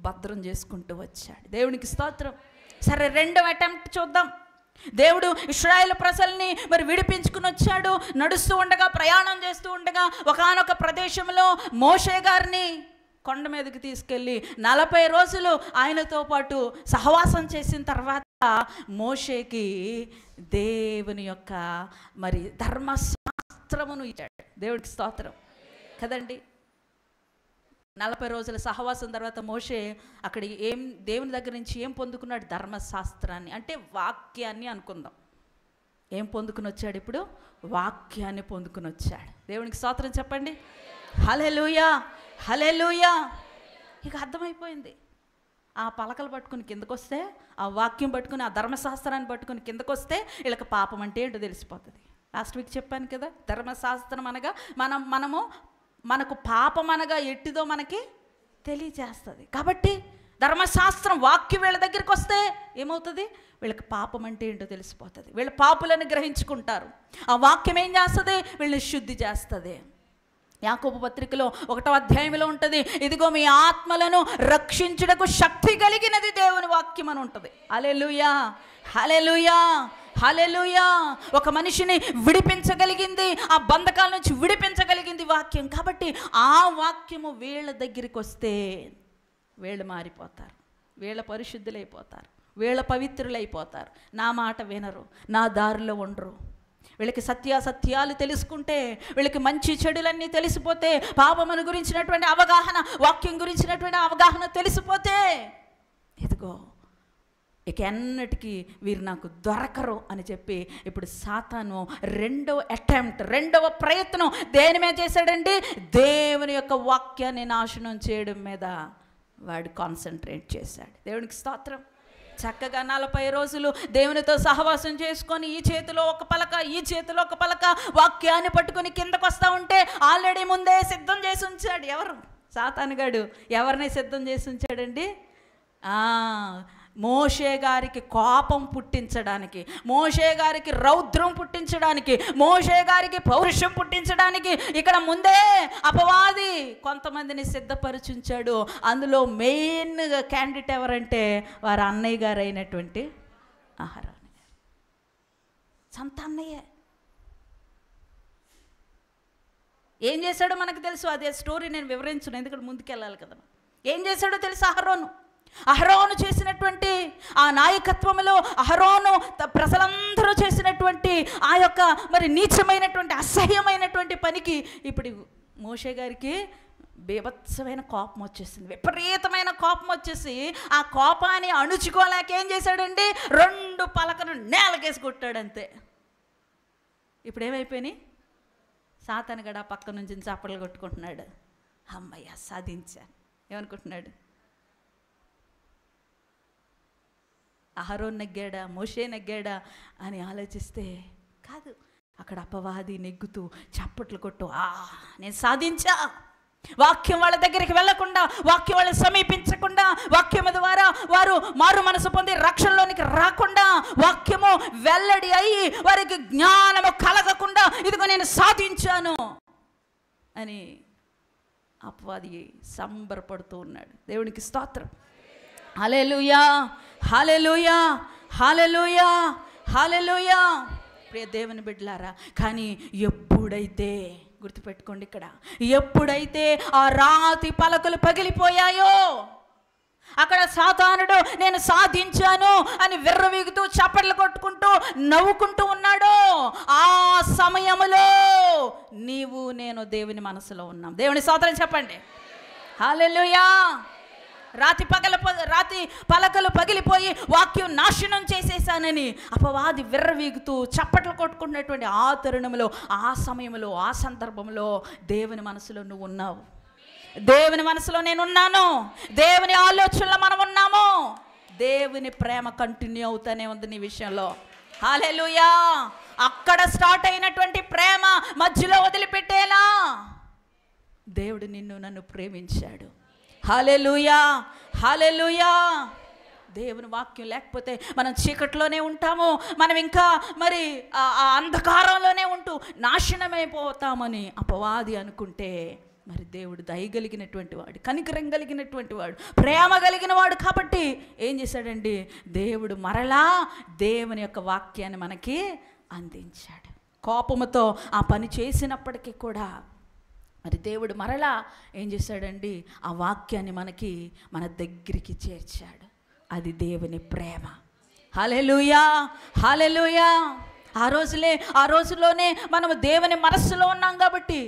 భద్రం చేసుకుంటూ వచ్చాడు. దేవునికి స్తోత్రం. సరే, రెండవ అటెంప్ట్ చూద్దాం. దేవుడు ఇశ్రాయేలు ప్రజల్ని మరి విడిపించుకుని వచ్చాడు. నడుస్తూ ఉండగా, ప్రయాణం చేస్తూ ఉండగా ఒకానొక ప్రదేశంలో మోషే గారిని కొండ మీదకి తీసుకెళ్ళి 40 రోజులు ఆయనతో పాటు సహవాసం చేసిన తర్వాత మోషేకి దేవుని యొక్క మరి ధర్మశాస్త్రమును ఇచ్చాడు. దేవుడికి స్తోత్రం కదండి. 40 రోజుల సహవాసం తర్వాత మోషే అక్కడ దేవుని దగ్గర నుంచి ఏం పొందుకున్నాడు? ధర్మశాస్త్రాన్ని, అంటే వాక్యాన్ని అనుకుందాం. ఏం పొందుకుని వచ్చాడు? ఇప్పుడు వాక్యాన్ని పొందుకుని వచ్చాడు. దేవునికి స్తోత్రం చెప్పండి. హల్లెలూయా, హల్లెలూయా. ఇక అర్థమైపోయింది. ఆ పలకలు పట్టుకుని కిందకు వస్తే, ఆ వాక్యం పట్టుకుని, ఆ ధర్మశాస్త్రాన్ని పట్టుకుని కిందకు వస్తే వీళ్ళకి పాపం అంటే ఏంటో తెలిసిపోతుంది. లాస్ట్ వీక్ చెప్పాను కదా, ధర్మశాస్త్రం అనగా మనకు పాపం అనగా ఎట్టిదో మనకి తెలియజేస్తుంది. కాబట్టి ధర్మశాస్త్రం వాక్యం వీళ్ళ దగ్గరికి వస్తే ఏమవుతుంది? వీళ్ళకి పాపం అంటే ఏంటో తెలిసిపోతుంది. వీళ్ళ పాపులను గ్రహించుకుంటారు. ఆ వాక్యం ఏం చేస్తుంది? వీళ్ళని శుద్ధి చేస్తుంది. యాకోబు పత్రికలో 1వ అధ్యాయంలో ఉంటుంది, ఇదిగో మీ ఆత్మలను రక్షించుటకు శక్తి కలిగినది దేవుని వాక్యం అని ఉంటుంది. హల్లెలూయా, హల్లెలూయా, హల్లెలూయా. ఒక మనిషిని విడిపించగలిగింది, ఆ బంధకాల నుంచి విడిపించగలిగింది వాక్యం. కాబట్టి ఆ వాక్యము వీళ్ళ దగ్గరికి వస్తే వీళ్ళు మారిపోతారు, వీళ్ళ పరిశుద్ధులైపోతారు, వీళ్ళ పవిత్రులైపోతారు. నా మాట వినరు, నా దారిలో ఉండరు. వీళ్ళకి సత్యాలు తెలుసుకుంటే, వీళ్ళకి మంచి చెడులన్నీ తెలిసిపోతే, పాపమును గురించినటువంటి అవగాహన, వాక్యం గురించినటువంటి అవగాహన తెలిసిపోతే, ఇదిగో ఇక ఎన్నటికీ వీరు నాకు దొరకరు అని చెప్పి ఇప్పుడు సాతాను రెండవ ప్రయత్నం దేని మీద చేశాడండి? దేవుని యొక్క వాక్యాన్ని నాశనం చేయడం మీద వాడు కాన్సన్ట్రేట్ చేశాడు. దేవునికి స్తోత్రం. చక్కగా 40 రోజులు దేవునితో సహవాసం చేసుకొని, ఈ చేతిలో ఒక పలక, ఈ చేతిలో ఒక పలక, వాక్యాన్ని పట్టుకొని కిందకు వస్తూ ఉంటే ఆల్రెడీ ముందే సిద్ధం చేసి ఉంచాడు. ఎవరు? సాతానుగాడు. ఎవరిని సిద్ధం చేసి ఉంచాడండి? మోషే గారికి కోపం పుట్టించడానికి, మోషే గారికి రౌద్రం పుట్టించడానికి, మోషే గారికి పౌరుషం పుట్టించడానికి ఇక్కడ ముందే అపవాది కొంతమందిని సిద్ధపరిచుంచాడు. అందులో మెయిన్ క్యాండిడేట్ ఎవరంటే వారి అన్నయ్య గారు అయినటువంటి అహరోను గారు. సొంత అన్నయ్యే. ఏం చేశాడో మనకు తెలుసు. అదే స్టోరీ నేను వివరించను, ఎందుకంటే ముందుకెళ్ళాలి కదా. ఏం చేశాడో తెలుసు అహరోను చేసినటువంటి ఆ నాయకత్వంలో, అహరోను ప్రజలందరూ చేసినటువంటి ఆ యొక్క మరి నీచమైనటువంటి అసహ్యమైనటువంటి పనికి ఇప్పుడు మోషే గారికి బీభత్సమైన కోపం వచ్చేసింది. విపరీతమైన కోపం వచ్చేసి ఆ కోపాన్ని అణుచుకోలేక ఏం చేశాడండి? 2 పలకను నేలకేసి కొట్టాడు అంతే. ఇప్పుడు ఏమైపోయినాయి? సాతానుగాడు ఆ పక్క నుంచి చప్పట్లు కొట్టుకుంటున్నాడు. అమ్మయ్య, సాధించా. ఏమనుకుంటున్నాడు? అహరోన్ నెగ్గాడా, మోషే నెగ్గాడా అని ఆలోచిస్తే కాదు. అక్కడ అపవాది నెగ్గుతూ చప్పట్లు కొట్టు, నేను సాధించా. వాక్యం వాళ్ళ దగ్గరికి వెళ్లకుండా, వాక్యం వాళ్ళని సమీపించకుండా, వాక్యము ద్వారా వారు మారు మనసు పొంది రక్షణలోనికి రాకుండా, వాక్యము వెల్లడి అయ్యి వారికి జ్ఞానము కలగకుండా, ఇదిగో నేను సాధించాను అని అపవాది సంబరపడుతూ ఉన్నాడు. దేవునికి స్తోత్రం. హల్లెలూయా, హల్లెలూయా, హల్లెలూయా, హల్లెలూయా. ప్రియ దేవుని బిడ్డలారా, కానీ ఎప్పుడైతే, గుర్తుపెట్టుకోండి ఇక్కడ, ఎప్పుడైతే ఆ రాతి పలకలు పగిలిపోయాయో, అక్కడ సాతానుడు నేను సాధించాను అని విర్రవీగుతూ చప్పట్లు కొట్టుకుంటూ నవ్వుకుంటూ ఉన్నాడు. ఆ సమయములో నీవు నేను దేవుని మనసులో ఉన్నాం. దేవుని స్తోత్రం చెప్పండి. హల్లెలూయా. రాతి పలకలు పగిలిపోయి వాక్యం నాశనం చేసేసానని అపవాది విర్రవీగుతూ చప్పట్లు కొట్టుకున్నటువంటి ఆ తరుణంలో, ఆ సమయంలో, ఆ సందర్భంలో దేవుని మనసులో నువ్వు ఉన్నావు. దేవుని మనసులో నేనున్నాను. దేవుని ఆలోచనలో మనం ఉన్నాము. దేవుని ప్రేమ కంటిన్యూ అవుతానే ఉంది నీ విషయంలో. హల్లెలూయా. అక్కడ స్టార్ట్ అయినటువంటి ప్రేమ మధ్యలో వదిలిపెట్టేలా దేవుడు నిన్ను నన్ను ప్రేమించాడు. హల్లెలూయా, హల్లెలూయా. దేవుని వాక్యం లేకపోతే మనం చీకట్లోనే ఉంటాము. మనం ఇంకా మరి ఆ అంధకారంలోనే ఉంటూ నాశనమైపోతామని అపవాది అనుకుంటే, మరి దేవుడు దయగలిగినటువంటి వాడు, కనికరం కలిగినటువంటి వాడు, ప్రేమ కలిగిన వాడు. కాబట్టి ఏం చేశాడండి? దేవుడు మరలా దేవుని యొక్క వాక్యాన్ని మనకి అందించాడు. కోపముతో ఆ పని చేసినప్పటికీ కూడా మరి దేవుడు మరలా ఏం చేశాడండి? ఆ వాక్యాన్ని మన దగ్గరికి చేర్చాడు. అది దేవుని ప్రేమ. హల్లెలూయా, హల్లెలూయా. ఆ రోజుల్లోనే మనము దేవుని మనస్సులో ఉన్నాం కాబట్టి,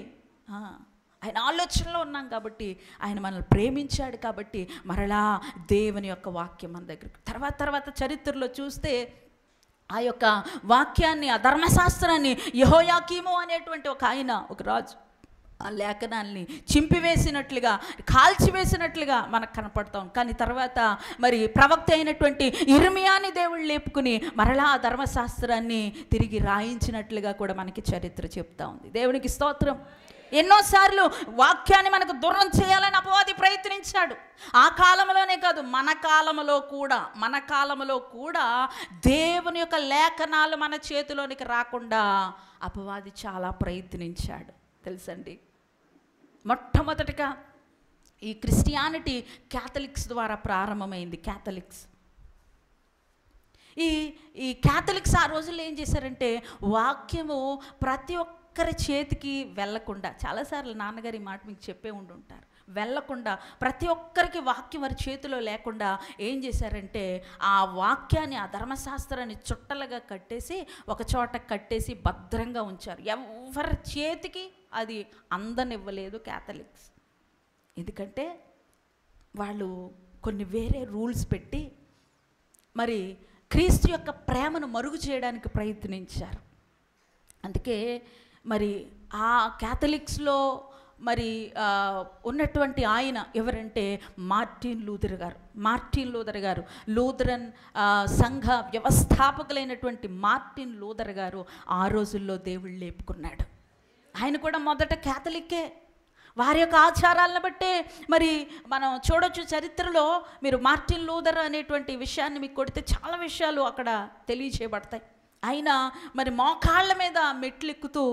ఆయన ఆలోచనలో ఉన్నాం కాబట్టి, ఆయన మనల్ని ప్రేమించాడు కాబట్టి మరలా దేవుని యొక్క వాక్యం మన దగ్గరికి తర్వాత చరిత్రలో చూస్తే ఆ యొక్క వాక్యాన్ని, ఆ ధర్మశాస్త్రాన్ని యెహోయాకీము అనేటువంటి ఒక రాజు ఆ లేఖనాల్ని చింపివేసినట్లుగా, కాల్చివేసినట్లుగా మనకు కనపడతాం. కానీ తర్వాత మరి ప్రవక్త అయినటువంటి ఇర్మియాని దేవుడు లేపుకుని మరలా ఆ ధర్మశాస్త్రాన్ని తిరిగి రాయించినట్లుగా కూడా మనకి చరిత్ర చెప్తా ఉంది. దేవునికి స్తోత్రం. ఎన్నోసార్లు వాక్యాన్ని మనకు దూరం చేయాలని అపవాది ప్రయత్నించాడు. ఆ కాలంలోనే కాదు, మన కాలంలో కూడా దేవుని యొక్క లేఖనాలు మన చేతిలోనికి రాకుండా అపవాది చాలా ప్రయత్నించాడు తెలుసండి. మొట్టమొదటిగా ఈ క్రిస్టియానిటీ క్యాథలిక్స్ ద్వారా ప్రారంభమైంది. ఈ క్యాథలిక్స్ ఆ రోజుల్లో ఏం చేశారంటే, వాక్యము ప్రతి ఒక్కరి చేతికి వెళ్ళకుండా, చాలాసార్లు నాన్నగారు ఈ మాట మీకు చెప్పే ఉండుంటారు, వెళ్ళకుండా ప్రతి ఒక్కరికి వాక్యం వారి చేతిలో లేకుండా ఏం చేశారంటే, ఆ వాక్యాన్ని, ఆ ధర్మశాస్త్రాన్ని చుట్టలుగా కట్టేసి ఒక చోట కట్టేసి భద్రంగా ఉంచారు. ఎవరి చేతికి అది అందనివ్వలేదు క్యాథలిక్స్. ఎందుకంటే వాళ్ళు కొన్ని వేరే రూల్స్ పెట్టి మరి క్రీస్తు యొక్క ప్రేమను మరుగు చేయడానికి ప్రయత్నించారు. అందుకే మరి ఆ క్యాథలిక్స్లో మరి ఉన్నటువంటి ఆయన ఎవరంటే మార్టిన్ లూథర్ గారు. లూథరన్ సంఘ వ్యవస్థాపకులైనటువంటి మార్టిన్ లూథర్ గారు ఆ రోజుల్లో దేవుళ్ళు లేపుకున్నాడు. ఆయన కూడా మొదట క్యాథలిక్కే. వారి యొక్క ఆచారాలను బట్టే మరి మనం చూడొచ్చు చరిత్రలో. మీరు మార్టిన్ లూథర్ అనేటువంటి విషయాన్ని మీకు కొడితే చాలా విషయాలు అక్కడ తెలియచేయబడతాయి. ఆయన మరి మోకాళ్ళ మీద మెట్లెక్కుతూ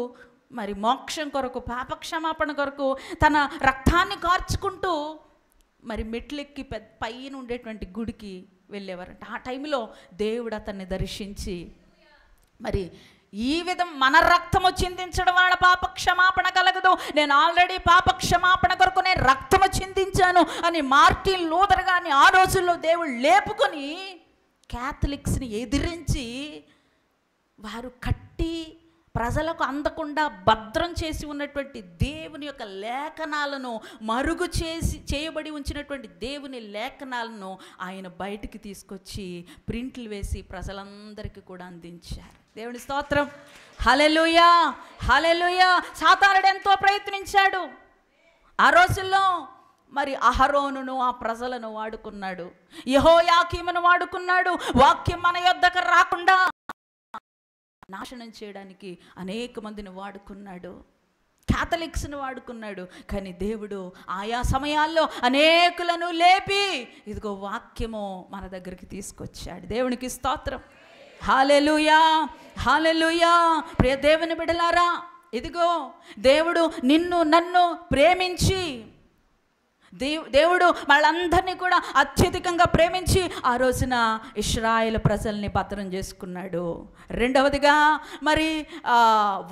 మరి మోక్షం కొరకు, పాపక్షమాపణ కొరకు తన రక్తాన్ని కార్చుకుంటూ మరి మెట్లెక్కి పైన ఉండేటువంటి గుడికి వెళ్ళేవారంట. ఆ టైంలో దేవుడు అతన్ని దర్శించి మరి ఈ విధం మన రక్తము చిందించడం వలన పాప క్షమాపణ కలగదు, నేను ఆల్రెడీ పాప క్షమాపణ కొరకు నేను రక్తము చిందించాను అని మార్టిన్ లూథర్ గారిని ఆ రోజుల్లో దేవుడు లేపుకొని క్యాథలిక్స్ని ఎదిరించి వారు కట్టి ప్రజలకు అందకుండా భద్రం చేసి ఉన్నటువంటి దేవుని యొక్క లేఖనాలను మరుగు చేయబడి ఉంచినటువంటి దేవుని లేఖనాలను ఆయన బయటికి తీసుకొచ్చి ప్రింట్లు వేసి ప్రజలందరికీ కూడా అందించారు. దేవుని స్తోత్రం. హల్లెలూయా, హల్లెలూయా. సాతానుడు ఎంతో ప్రయత్నించాడు. ఆ రోజుల్లో మరి అహరోనును ఆ ప్రజలను వాడుకున్నాడు, యెహోయాకీమును వాడుకున్నాడు. వాక్యం మన యొద్దకు రాకుండా నాశనం చేయడానికి అనేక మందిని వాడుకున్నాడు, క్యాథలిక్స్ను వాడుకున్నాడు. కానీ దేవుడు ఆయా సమయాల్లో అనేకులను లేపి ఇదిగో వాక్యము మన దగ్గరికి తీసుకొచ్చాడు. దేవునికి స్తోత్రం. హల్లెలూయా, హల్లెలూయా. ప్రియ దేవుని బిడ్డలారా, ఇదిగో దేవుడు నిన్ను నన్ను ప్రేమించి, దేవుడు వాళ్ళందరినీ కూడా అత్యధికంగా ప్రేమించి ఆ రోజున ఇశ్రాయేలు ప్రజల్ని భద్రం చేసుకున్నాడు. రెండవదిగా మరి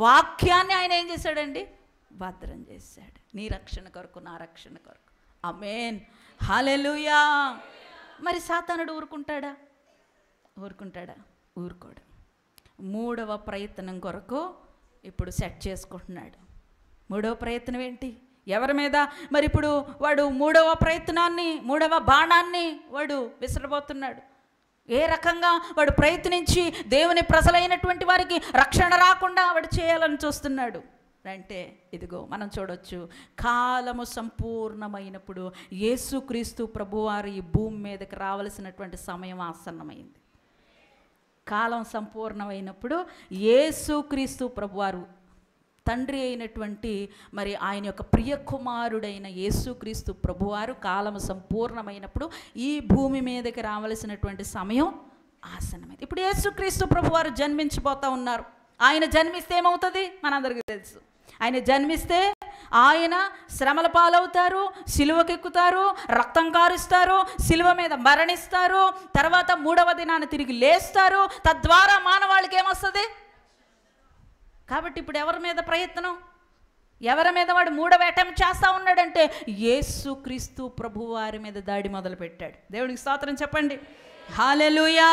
వాక్యాన్ని ఆయన ఏం చేశాడండి? భద్రం చేశాడు. నీ రక్షణ కొరకు, నా రక్షణ కొరకు. ఆమేన్, హల్లెలూయా. మరి సాతానుడు ఊరుకుంటాడా? ఊరుకోడు. మూడవ ప్రయత్నం కొరకు ఇప్పుడు సెట్ చేసుకుంటున్నాడు. మూడవ ప్రయత్నం ఏంటి? ఎవరి మీద? మరి ఇప్పుడు వాడు మూడవ బాణాన్ని వాడు విసరబోతున్నాడు. ఏ రకంగా వాడు ప్రయత్నించి దేవుని ప్రజలైనటువంటి వారికి రక్షణ రాకుండా వాడు చేయాలని చూస్తున్నాడు అంటే, ఇదిగో మనం చూడొచ్చు, కాలము సంపూర్ణమైనప్పుడు యేసుక్రీస్తు ప్రభువారు ఈ భూమి మీదకి రావలసినటువంటి సమయం ఆసన్నమైంది. కాలం సంపూర్ణమైనప్పుడు యేసుక్రీస్తు ప్రభువారు, తండ్రి అయినటువంటి మరి ఆయన యొక్క ప్రియ కుమారుడైన యేసుక్రీస్తు ప్రభువారు కాలం సంపూర్ణమైనప్పుడు ఈ భూమి మీదకి రావలసినటువంటి సమయం ఆసన్నమైంది. ఇప్పుడు యేసుక్రీస్తు ప్రభువారు జన్మించిపోతూ ఉన్నారు. ఆయన జన్మిస్తే ఏమవుతుంది మనందరికీ తెలుసు. ఆయన జన్మిస్తే ఆయన శ్రమల పాలవుతారు, సిలువకెక్కుతారు, రక్తం కారుస్తారు, సిలువ మీద మరణిస్తారు, తర్వాత మూడవ దినాన్ని తిరిగి లేస్తారు. తద్వారా మానవాళికి ఏమొస్తుంది? కాబట్టి ఇప్పుడు ఎవరి మీద ప్రయత్నం? ఎవరి మీద వాడు మూడవ అటెంప్ట్ చేస్తూ ఉన్నాడంటే యేసుక్రీస్తు ప్రభువారి మీద దాడి మొదలుపెట్టాడు. దేవునికి స్తోత్రం చెప్పండి. హల్లెలూయా,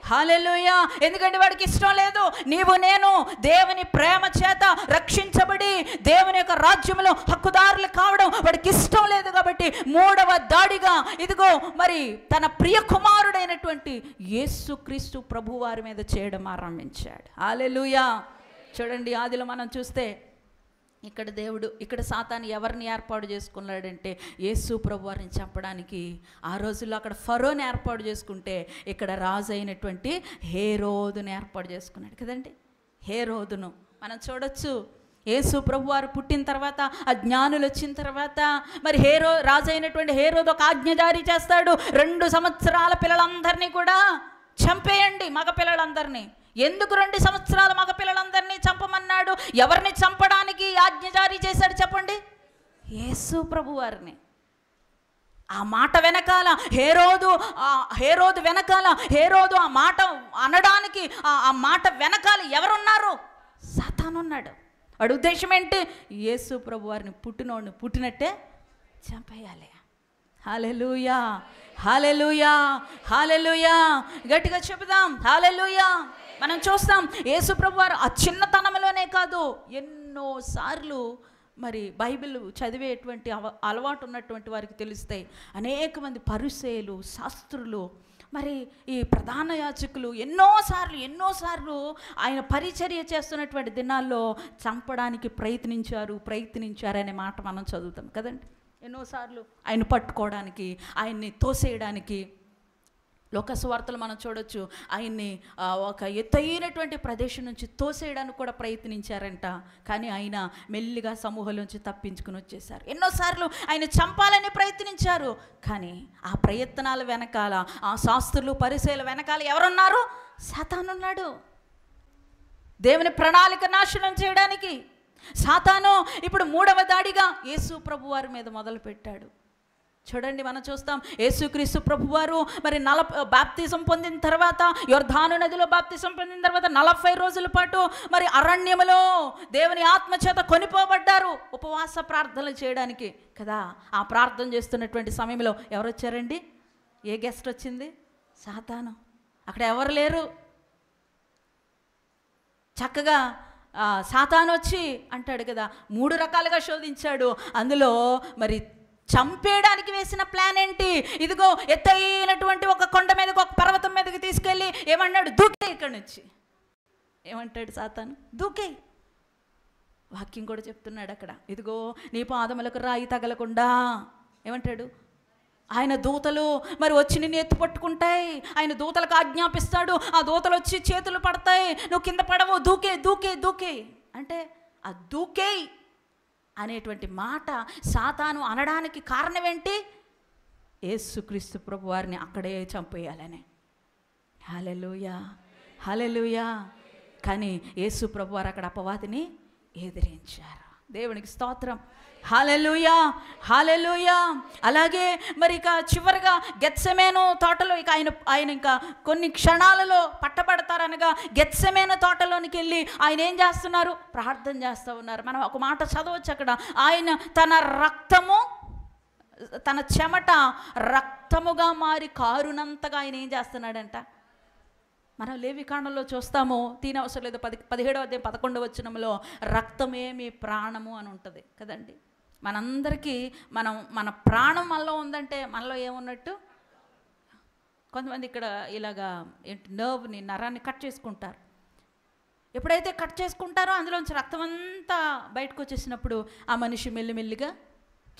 హల్లెలూయా. ఎందుకంటే వాడికి ఇష్టం లేదు నీవు నేను దేవుని ప్రేమ చేత రక్షించబడి దేవుని యొక్క రాజ్యంలో హక్కుదారులు కావడం వాడికి ఇష్టం లేదు. కాబట్టి మూడవ దాడిగా ఇదిగో మరి తన ప్రియ కుమారుడైనటువంటి యేసుక్రీస్తు ప్రభువారి మీద చేయడం ఆరంభించాడు. హల్లెలూయా. చూడండి, ఆదిలో మనం చూస్తే ఇక్కడ సాతాను ఎవరిని ఏర్పాటు చేసుకున్నాడంటే యేసు ప్రభువారిని చంపడానికి. ఆ రోజుల్లో అక్కడ ఫరోని ఏర్పాటు చేసుకుంటే ఇక్కడ రాజు అయినటువంటి హేరోదును ఏర్పాటు చేసుకున్నాడు కదండి. హేరోదును మనం చూడొచ్చు. యేసు ప్రభువారు పుట్టిన తర్వాత ఆ జ్ఞానులు వచ్చిన తర్వాత మరి రాజు అయినటువంటి హేరోదు ఒక ఆజ్ఞ జారీ చేస్తాడు. 2 సంవత్సరాల పిల్లలందరినీ కూడా చంపేయండి, మగ పిల్లలందరినీ. ఎందుకు 2 సంవత్సరాల మగ పిల్లలందరినీ చంపమన్నాడు? ఎవరిని చంపడానికి ఆజ్ఞ జారీ చేశాడు చెప్పండి? యేసు ప్రభువారిని. ఆ మాట వెనకాల హేరోదు వెనకాల హేరోదు ఆ మాట అనడానికి ఆ మాట వెనకాల ఎవరున్నారు? సాతాను ఉన్నాడు. వాడి ఉద్దేశం ఏంటి? యేసు ప్రభువారిని పుట్టినట్టే చంపేయాలి. హల్లెలూయా, హల్లెలూయా, హల్లెలూయా. గట్టిగా చెబుదాం హల్లెలూయా. మనం చూస్తాం యేసు ప్రభువారు ఆ చిన్నతనంలోనే కాదు, ఎన్నోసార్లు మరి బైబిల్ చదివేటువంటి అలవాటు ఉన్నటువంటి వారికి తెలుస్తాయి. అనేక మంది పరిసయ్యులు, శాస్త్రులు, మరి ఈ ప్రధాన యాజకులు ఎన్నోసార్లు ఆయన పరిచర్య చేస్తున్నటువంటి దినాల్లో చంపడానికి ప్రయత్నించారనే మాట మనం చదువుతాం కదండి. ఎన్నోసార్లు ఆయన పట్టుకోవడానికి, ఆయన్ని తోసేయడానికి. లోకసువార్తలు మనం చూడొచ్చు, ఆయన్ని ఒక ఎత్తైనటువంటి ప్రదేశం నుంచి తోసేయడానికి కూడా ప్రయత్నించారంట. కానీ ఆయన మెల్లిగా సమూహం నుంచి తప్పించుకుని వచ్చేసారు. ఎన్నోసార్లు ఆయన చంపాలని ప్రయత్నించారు. కానీ ఆ ప్రయత్నాల వెనకాల, ఆ శాస్త్రులు పరిసయ్యుల వెనకాల ఎవరున్నారు? సాతాను ఉన్నాడు. దేవుని ప్రణాళిక నాశనం చేయడానికి సాతాను ఇప్పుడు 3వ దాడిగా యేసు ప్రభువారి మీద మొదలుపెట్టాడు. చూడండి, మనం చూస్తాం యేసుక్రీస్తు ప్రభువారు మరి బాప్తిజం పొందిన తర్వాత, యొర్దాను నదిలో బాప్తిజం పొందిన తర్వాత 40 రోజుల పాటు మరి అరణ్యములో దేవుని ఆత్మచేత కొనిపోబడ్డారు ఉపవాస ప్రార్థనలు చేయడానికి కదా. ఆ ప్రార్థన చేస్తున్నటువంటి సమయంలో ఎవరు వచ్చారండి? ఏ గెస్ట్ వచ్చింది? సాతాను. అక్కడ ఎవరు లేరు. చక్కగా సాతాను వచ్చి అంటాడు కదా, 3 రకాలుగా శోధించాడు. అందులో మరి చంపేయడానికి వేసిన ప్లాన్ ఏంటి? ఇదిగో ఎత్తైనటువంటి ఒక కొండ మీదకి, ఒక పర్వతం మీదకి తీసుకెళ్ళి ఏమన్నాడు? దూకే ఇక్కడి నుంచి. ఏమంటాడు సాతాను? దూకే. వాక్యం కూడా చెప్తున్నాడు అక్కడ, ఇదిగో నీ పాదములకు రాయి తగలకుండా ఏమంటాడు? ఆయన దూతలు మరి వచ్చి నిన్ను ఎత్తు పట్టుకుంటాయి. ఆయన దూతలకు ఆజ్ఞాపిస్తాడు, ఆ దూతలు వచ్చి చేతులు పడతాయి, నువ్వు కింద పడవు, దూకే అంటే ఆ దూకే అనేటువంటి మాట సాతాను అనడానికి కారణం ఏంటి? యేసుక్రీస్తు ప్రభువారిని అక్కడే చంపేయాలని. హల్లెలూయా, హల్లెలూయా. కానీ యేసు ప్రభువారు అక్కడ అపవాదిని ఎదిరించారు. దేవునికి స్తోత్రం. హల్లెలూయా, హల్లెలూయా. అలాగే మరి ఇక చివరిగా గెత్సెమేను తోటలో ఇక ఆయన ఇంకా కొన్ని క్షణాలలో పట్టబడతారనగా గెత్సెమేను తోటలోనికి వెళ్ళి ఆయన ఏం చేస్తున్నారు? ప్రార్థన చేస్తూ ఉన్నారు. మనం ఒక మాట చదవచ్చు అక్కడ. ఆయన తన చెమట రక్తముగా మారి కారునంతగా ఆయన ఏం చేస్తున్నాడంట? మనం లేవికాండంలో చూస్తాము, తీనవసరం లేదు, 17వ అధ్యాయం 11వ వచనంలో రక్తమే మీ ప్రాణము అని ఉంటుంది కదండి. మనందరికీ మన ప్రాణం మనలో ఉందంటే మనలో ఏమున్నట్టు? కొంతమంది ఇక్కడ ఇలాగా నరాన్ని కట్ చేసుకుంటారు. ఎప్పుడైతే కట్ చేసుకుంటారో అందులోంచి రక్తం అంతా బయటకు వచ్చేసినప్పుడు ఆ మనిషి మెల్లిమెల్లిగా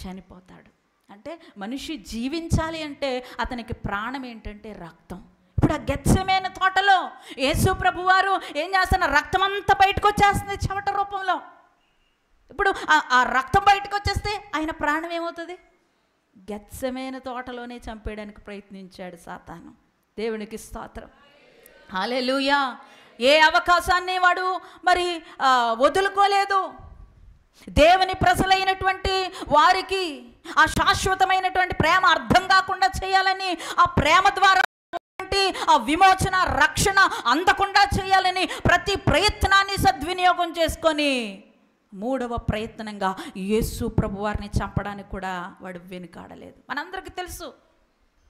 చనిపోతాడు. అంటే మనిషి జీవించాలి అంటే అతనికి ప్రాణం ఏంటంటే రక్తం. ఇప్పుడు ఆ గెత్సెమేను తోటలో యేసు ప్రభువారు ఏం చేస్తున్నారు? రక్తం అంతా బయటకు వచ్చేస్తుంది చెమట రూపంలో. ఇప్పుడు ఆ రక్తం బయటకు వచ్చేస్తే ఆయన ప్రాణం ఏమవుతుంది? గెత్సెమేను తోటలోనే చంపేయడానికి ప్రయత్నించాడు సాతాను. దేవునికి స్తోత్రం. హల్లెలూయా. ఏ అవకాశాన్ని వాడు మరి వదులుకోలేదు. దేవుని ప్రజలైనటువంటి వారికి ఆ శాశ్వతమైనటువంటి ప్రేమ అర్థం కాకుండా చేయాలని, ఆ ప్రేమ ద్వారా ఆ విమోచన రక్షణ అందకుండా చేయాలని ప్రతి ప్రయత్నాన్ని సద్వినియోగం చేసుకొని 3వ ప్రయత్నంగా యేసు ప్రభువారిని చంపడానికి కూడా వాడు వెనుకాడలేదు. మనందరికీ తెలుసు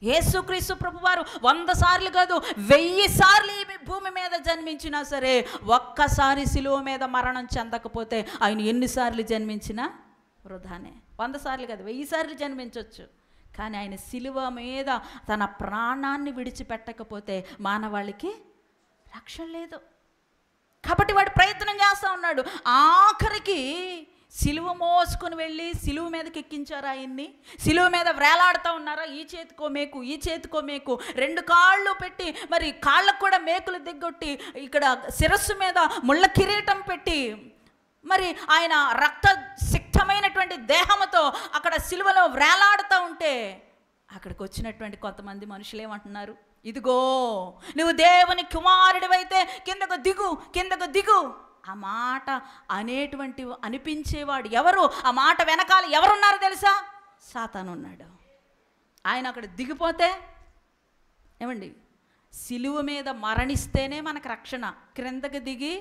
యేసుక్రీస్తు ప్రభువారు 100 సార్లు కాదు 1000 సార్లు ఈ భూమి మీద జన్మించినా సరే ఒక్కసారి సిలువ మీద మరణం చెందకపోతే ఆయన ఎన్నిసార్లు జన్మించినా వృధానే. 100 సార్లు కాదు 1000 సార్లు జన్మించవచ్చు, కానీ ఆయన సిలువ మీద తన ప్రాణాన్ని విడిచిపెట్టకపోతే మానవాళికి రక్షణ లేదు. కాబట్టి వాడు ప్రయత్నం చేస్తూ ఉన్నాడు. ఆఖరికి సిలువ మోసుకొని వెళ్ళి సిలువ మీదకి ఎక్కించారు ఆయన్ని. సిలువ మీద వేలాడుతూ ఉన్నారా, ఈ చేతికో మేకు ఈ చేతికో మేకు, 2 కాళ్ళు పెట్టి మరి కాళ్ళకు కూడా మేకులు దిగ్గొట్టి ఇక్కడ శిరస్సు మీద ముళ్ళ కిరీటం పెట్టి మరి ఆయన రక్త సిక్తమైనటువంటి దేహంతో అక్కడ సిలువలో వేలాడుతూ ఉంటే అక్కడికి వచ్చినటువంటి కొంతమంది మనుషులు ఏమంటున్నారు, ఇదిగో నువ్వు దేవుని కుమారుడివైతే కిందకు దిగు, కిందకు దిగు. ఆ మాట అనిపించేవాడు ఎవరు? ఆ మాట వెనకాల ఎవరున్నారు తెలుసా? సాతాను ఉన్నాడు. ఆయన అక్కడ దిగిపోతే ఏమండి, సిలువ మీద మరణిస్తేనే మనకు రక్షణ. క్రిందకి దిగి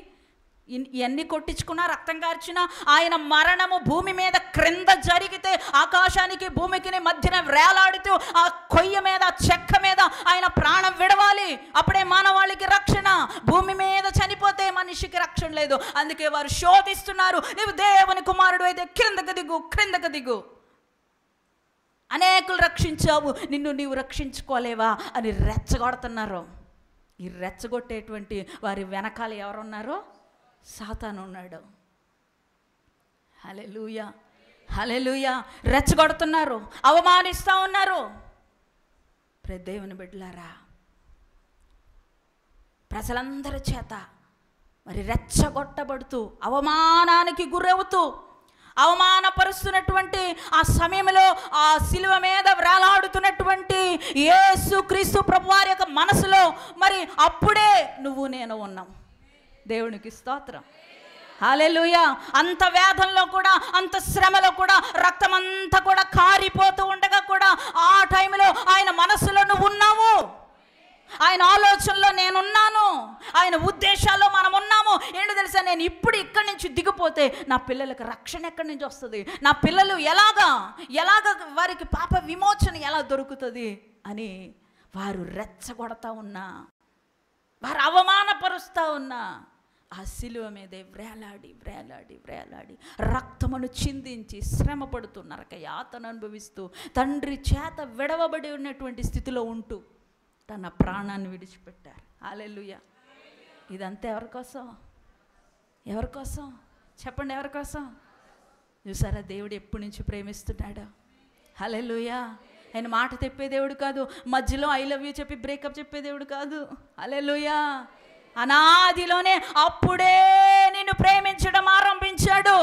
ఎన్ని కొట్టించుకున్నా రక్తం కార్చినా ఆయన మరణము భూమి మీద క్రింద జరిగితే ఆకాశానికి భూమికి మధ్యన వేలాడుతూ ఆ కొయ్య మీద చెక్క మీద ఆయన ప్రాణం విడవాలి. అప్పుడే మానవాళికి రక్షణ. భూమి మీద చనిపోతే మనిషికి రక్షణ లేదు. అందుకే వారు శోధిస్తున్నారు, నీవు దేవుని కుమారుడు అయితే క్రిందకు దిగు, క్రిందకు దిగు. అనేకులు రక్షించావు, నిన్ను నీవు రక్షించుకోలేవా అని రెచ్చగొడుతున్నారు. ఈ రెచ్చగొట్టేటువంటి వారి వెనకాల ఎవరున్నారో సాతాను ఉన్నాడు. హల్లెలూయా, హల్లెలూయా. రెచ్చగొడుతున్నారు, అవమానిస్తూ ఉన్నారు. దేవుని బిడ్డలారా, ప్రజలందరి చేత మరి రెచ్చగొట్టబడుతూ అవమానానికి గురవుతూ అవమానపరుస్తున్నటువంటి ఆ సమయంలో ఆ సిలువ మీద వేలాడుతున్నటువంటి యేసుక్రీస్తు ప్రభువారి యొక్క మనసులో మరి అప్పుడే నువ్వు నేను ఉన్నాం. దేవునికి స్తోత్రం, హల్లెలూయా. అంత వేదనలో కూడా, అంత శ్రమలో కూడా, రక్తమంతా కూడా కారిపోతూ ఉండగా కూడా ఆ టైంలో ఆయన మనసులో నువ్వు ఉన్నావు, ఆయన ఆలోచనలో నేనున్నాను, ఆయన ఉద్దేశాల్లో మనం ఉన్నాము. ఏంటో తెలుసా, నేను ఇప్పుడు ఇక్కడి నుంచి దిగిపోతే నా పిల్లలకు రక్షణ ఎక్కడి నుంచి వస్తుంది, నా పిల్లలు ఎలాగ వారికి పాప విమోచన ఎలా దొరుకుతుంది అని వారు రెచ్చగొడతా ఉన్నా, వారు అవమానపరుస్తూ ఉన్నా ఆ సిలువ మీదే వేలాడి వేలాడి వేలాడి రక్తమును చిందించి శ్రమ పడుతూ నరక యాతన అనుభవిస్తూ తండ్రి చేత విడవబడి ఉన్నటువంటి స్థితిలో ఉంటూ తన ప్రాణాన్ని విడిచిపెట్టారు. హల్లెలూయా. ఇదంతా ఎవరి కోసం? ఎవరి కోసం చెప్పండి, ఎవరి కోసం? చూసారా దేవుడు ఎప్పటి నుంచి ప్రేమిస్తున్నాడు. హల్లెలూయా. ఆయన మాట తెప్పే దేవుడు కాదు, మధ్యలో ఐ లవ్ యూ చెప్పి బ్రేకప్ చెప్పే దేవుడు కాదు. హల్లెలూయా. అనాదిలోనే అప్పుడే నిన్ను ప్రేమించడం ఆరంభించాడు.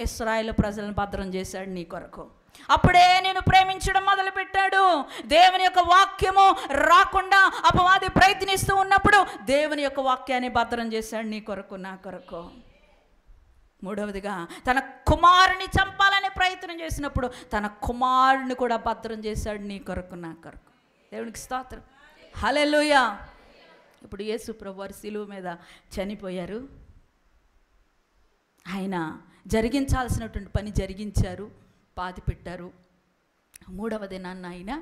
ఇశ్రాయేలు ప్రజలను భద్రం చేశాడు నీ కొరకు. అప్పుడే నేను ప్రేమించడం మొదలుపెట్టాడు. దేవుని యొక్క వాక్యము రాకుండా అపవాది ప్రయత్నిస్తూ ఉన్నప్పుడు దేవుని యొక్క వాక్యాన్ని భద్రం చేశాడు నీ కొరకు, నా కొరకు. మూడవదిగా తన కుమారుని చంపాలని ప్రయత్నం చేసినప్పుడు తన కుమారుని కూడా భద్రం చేశాడు నీ కొరకు, నా కొరకు. దేవునికి స్తోత్రం, హల్లెలూయా. ఇప్పుడు యేసు ప్రభువారు సిలువ మీద చనిపోయారు. ఆయన జరిగించాల్సినటువంటి పని జరిగించారు, పాతి పెట్టారు. మూడవ దినాన్న ఆయన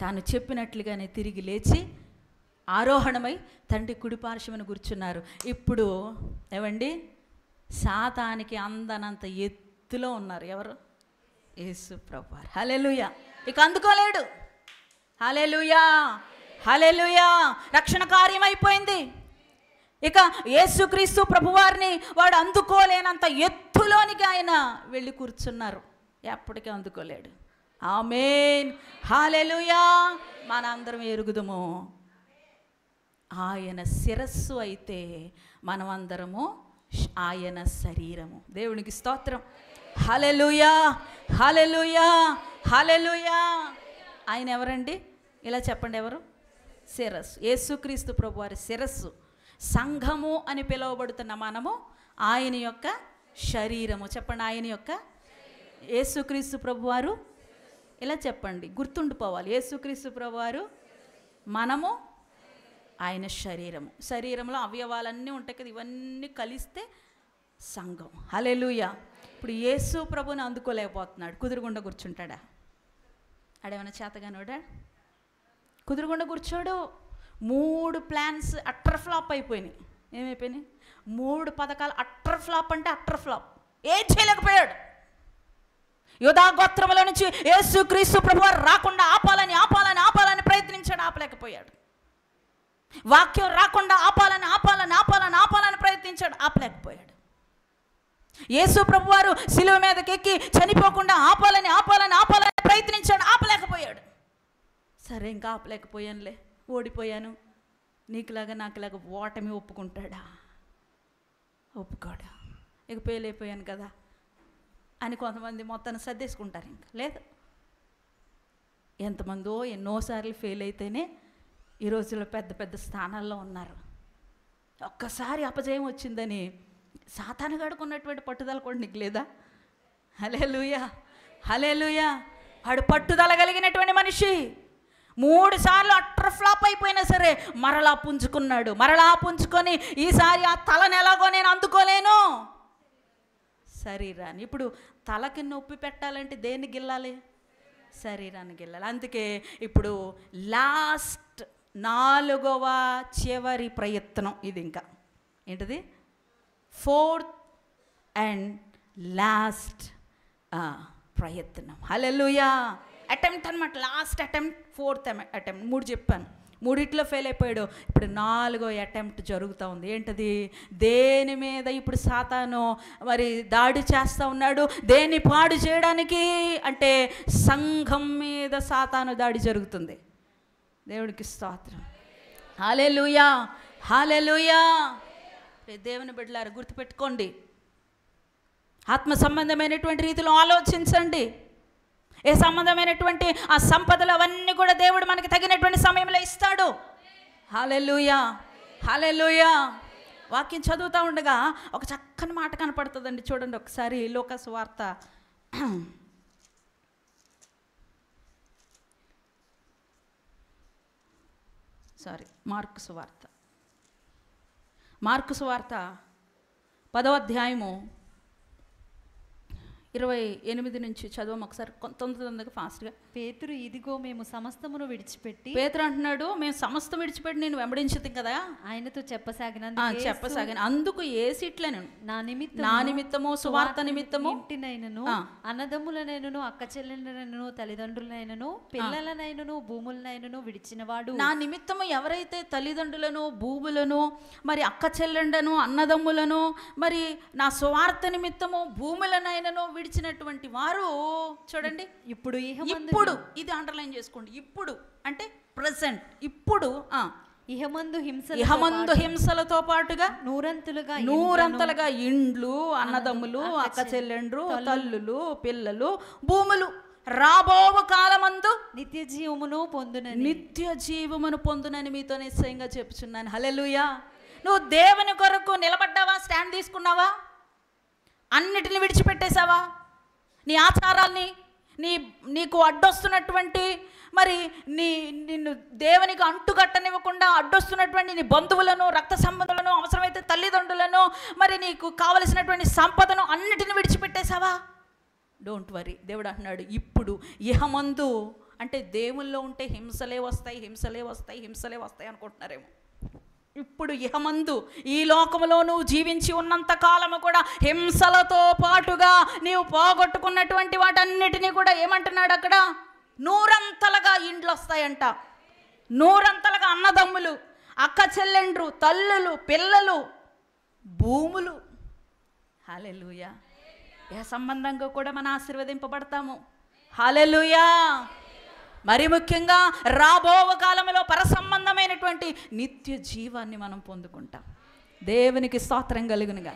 తాను చెప్పినట్లుగానే తిరిగి లేచి ఆరోహణమై తండ్రి కుడిపార్శ్వమున కూర్చున్నారు. ఇప్పుడు ఏవండి, సాతానికి అందనంత ఎత్తులో ఉన్నారు. ఎవరు? యేసు ప్రభువారు. హల్లెలూయా. ఇక అందుకోలేడు. హల్లెలూయా, హల్లెలూయా. రక్షణ కార్యం అయిపోయింది. ఇక యేసుక్రీస్తు ప్రభువారిని వాడు అందుకోలేనంత ఎత్తులోనికి ఆయన వెళ్ళి కూర్చున్నారు. ఎప్పటికీ అందుకోలేడు. ఆమేన్, హల్లెలూయా. మనందరం ఎరుగుదము ఆయన శిరస్సు అయితే మనమందరము ఆయన శరీరము. దేవునికి స్తోత్రం, హల్లెలూయా, హల్లెలూయా, హల్లెలూయా. ఆయన ఎవరండి? ఇలా చెప్పండి, ఎవరు? శిరస్సు. యేసుక్రీస్తు ప్రభువారి శిరస్సు. సంఘము అని పిలువబడుతున్న మనము ఆయన యొక్క శరీరము. చెప్పండి, ఆయన యొక్క, యేసుక్రీస్తు ప్రభువారు. ఇలా చెప్పండి, గుర్తుండిపోవాలి. యేసుక్రీస్తు ప్రభువారు, మనము ఆయన శరీరము. శరీరంలో అవయవాలన్నీ ఉంటాయి కదా, ఇవన్నీ కలిస్తే సంఘం. హల్లెలూయా. ఇప్పుడు యేసు ప్రభుని అందుకోలేకపోతున్నాడు, కుదురుగుండా కూర్చుంటాడా? ఆడేమైనా చేతగానోడా? కుదురుకుండా కూర్చోడు. 3 ప్లాన్స్ అట్టర్ ఫ్లాప్ అయిపోయినాయి. ఏమైపోయినాయి? 3 పథకాలు అట్టర్ ఫ్లాప్ అంటే అట్టర్ ఫ్లాప్. ఏం చేయలేకపోయాడు. యూదా గోత్రములో నుంచి యేసుక్రీస్తు ప్రభువారు రాకుండా ఆపాలని ప్రయత్నించాడు, ఆపలేకపోయాడు. వాక్యం రాకుండా ఆపాలని ప్రయత్నించాడు, ఆపలేకపోయాడు. యేసు ప్రభువారు శిలువ మీదకి ఎక్కి చనిపోకుండా ఆపాలని ప్రయత్నించాడు, ఆపలేకపోయాడు. సరే, ఇంకా ఆపలేకపోయానులే, ఓడిపోయాను, నీకులాగా నాకులాగా ఓటమి ఒప్పుకుంటాడా? ఒప్పుకోడా. ఇక పేలైపోయాను కదా అని కొంతమంది మొత్తాన్ని సర్దేసుకుంటారు. ఇంకా లేదు. ఎంతమందో ఎన్నోసార్లు ఫెయిల్ అయితేనే ఈ రోజుల్లో పెద్ద పెద్ద స్థానాల్లో ఉన్నారు. ఒక్కసారి అపజయం వచ్చిందని సాతానుగాడికి ఉన్నటువంటి పట్టుదల కూడా నీకు లేదా? హల్లెలూయా, హల్లెలూయా. వాడు పట్టుదల కలిగినటువంటి మనిషి. 3 సార్లు అట్టర్ ఫ్లాప్ అయిపోయినా సరే మరలా పుంజుకొని ఈసారి ఆ తలని ఎలాగో నేను అందుకోలేను, శరీరాన్ని. ఇప్పుడు తలకి నొప్పి పెట్టాలంటే దేన్ని గిల్లాలి? శరీరాన్ని గిల్లాలి. అందుకే ఇప్పుడు లాస్ట్ 4వ చివరి ప్రయత్నం ఇది. ఇంకా ఏంటిది? 4th అండ్ లాస్ట్ ప్రయత్నం. హల్లెలూయా. అటెంప్ట్ అనమాట. Last attempt, 4th attempt. 3 చెప్పాను, 3 ఫెయిల్ అయిపోయాడు. ఇప్పుడు 4వ అటెంప్ట్ జరుగుతూ ఉంది. ఏంటది? దేని మీద ఇప్పుడు సాతాను మరి దాడి చేస్తూ ఉన్నాడు? దేన్ని పాడు చేయడానికి అంటే సంఘం మీద సాతాను దాడి జరుగుతుంది. దేవుడికి స్తోత్రం. హల్లెలూయా, హల్లెలూయా. దేవుని బిడ్డలారా, గుర్తుపెట్టుకోండి, ఆత్మ సంబంధమైనటువంటి రీతిలో ఆలోచించండి. ఏ సంబంధమైనటువంటి ఆ సంపదలు అవన్నీ కూడా దేవుడు మనకి తగినటువంటి సమయంలో ఇస్తాడు. హల్లెలూయా, హల్లెలూయా. వాక్యం చదువుతూ ఉండగా ఒక చక్కని మాట కనపడుతుందండి. చూడండి ఒకసారి, లూకా సువార్త 10వ అధ్యాయము 28 నుంచి చదవం ఒకసారి, తొందరగా ఫాస్ట్గా. పేతురు, ఇదిగో మేము సమస్తమును విడిచిపెట్టి. పేతురు అంటున్నాడు, మేము సమస్తం విడిచిపెట్టి నేను వెంబడించదు కదా ఆయనతో చెప్పసాగిన. అందుకు యేసు ఇట్లను, నా నిమిత్తము సువార్త నిమిత్తము ఇంటినైనను అన్నదమ్ములనైనను అక్క చెల్లెళ్ళనైనను తల్లిదండ్రులనైనను పిల్లలనైనను భూములనైనను విడిచినవాడు. నా నిమిత్తము ఎవరైతే తల్లిదండ్రులను, భూములను, మరి అక్క చెల్లెండను, అన్నదమ్ములను, మరి నా సువార్త నిమిత్తము భూములనైనను విడిచినటువంటి వారు, చూడండి, ఇప్పుడు ఇది అండర్లైన్ చేసుకోండి. ఇప్పుడు అంటే ప్రెసెంట్. ఇప్పుడు ఇహమందు హింసలతో పాటుగా నూరంతలుగా ఇండ్లు, అన్నదమ్ములు, అక్క చెల్లెండ్రు, తల్లులు, పిల్లలు, భూములు, రాబోవు కాలమందు నిత్య జీవమును పొందునని మీతో నిశ్చయంగా చెప్పుచున్నాను. హల్లెలూయా. నువ్వు దేవుని కొరకు నిలబడ్డావా? స్టాండ్ తీసుకున్నావా? అన్నిటిని విడిచిపెట్టేశావా? నీ ఆచారాల్ని, నీకు అడ్డొస్తున్నటువంటి, మరి నిన్ను దేవునికి అంటుకట్టనివ్వకుండా అడ్డొస్తున్నటువంటి నీ బంధువులను, రక్త సంబంధులను, అవసరమైతే తల్లిదండ్రులను, మరి నీకు కావలసినటువంటి సంపదను అన్నిటిని విడిచిపెట్టేశావా? Don't worry. దేవుడు అంటున్నాడు, ఇప్పుడు ఇహమందు అంటే దేవుల్లో ఉంటే హింసలే వస్తాయి అనుకుంటున్నారేమో. ఇప్పుడు ఇహమందు, ఈ లోకములో నువ్వు జీవించి ఉన్నంత కాలము కూడా హింసలతో పాటుగా నీవు పోగొట్టుకున్నటువంటి వాటన్నిటినీ కూడా ఏమంటున్నాడు అక్కడ? నూరంతలుగా ఇండ్లు వస్తాయంట, నూరంతలుగా అన్నదమ్ములు, అక్క చెల్లెండ్రు, తల్లులు, పిల్లలు, భూములు. హల్లెలూయా. ఏ సంబంధంగా కూడా మనం ఆశీర్వదింపబడతాము. హల్లెలూయా. మరి ముఖ్యంగా రాబో కాలంలో పరసంబంధమైనటువంటి నిత్య జీవాన్ని మనం పొందుకుంటాం. దేవునికి స్తోత్రం కలుగునుగా.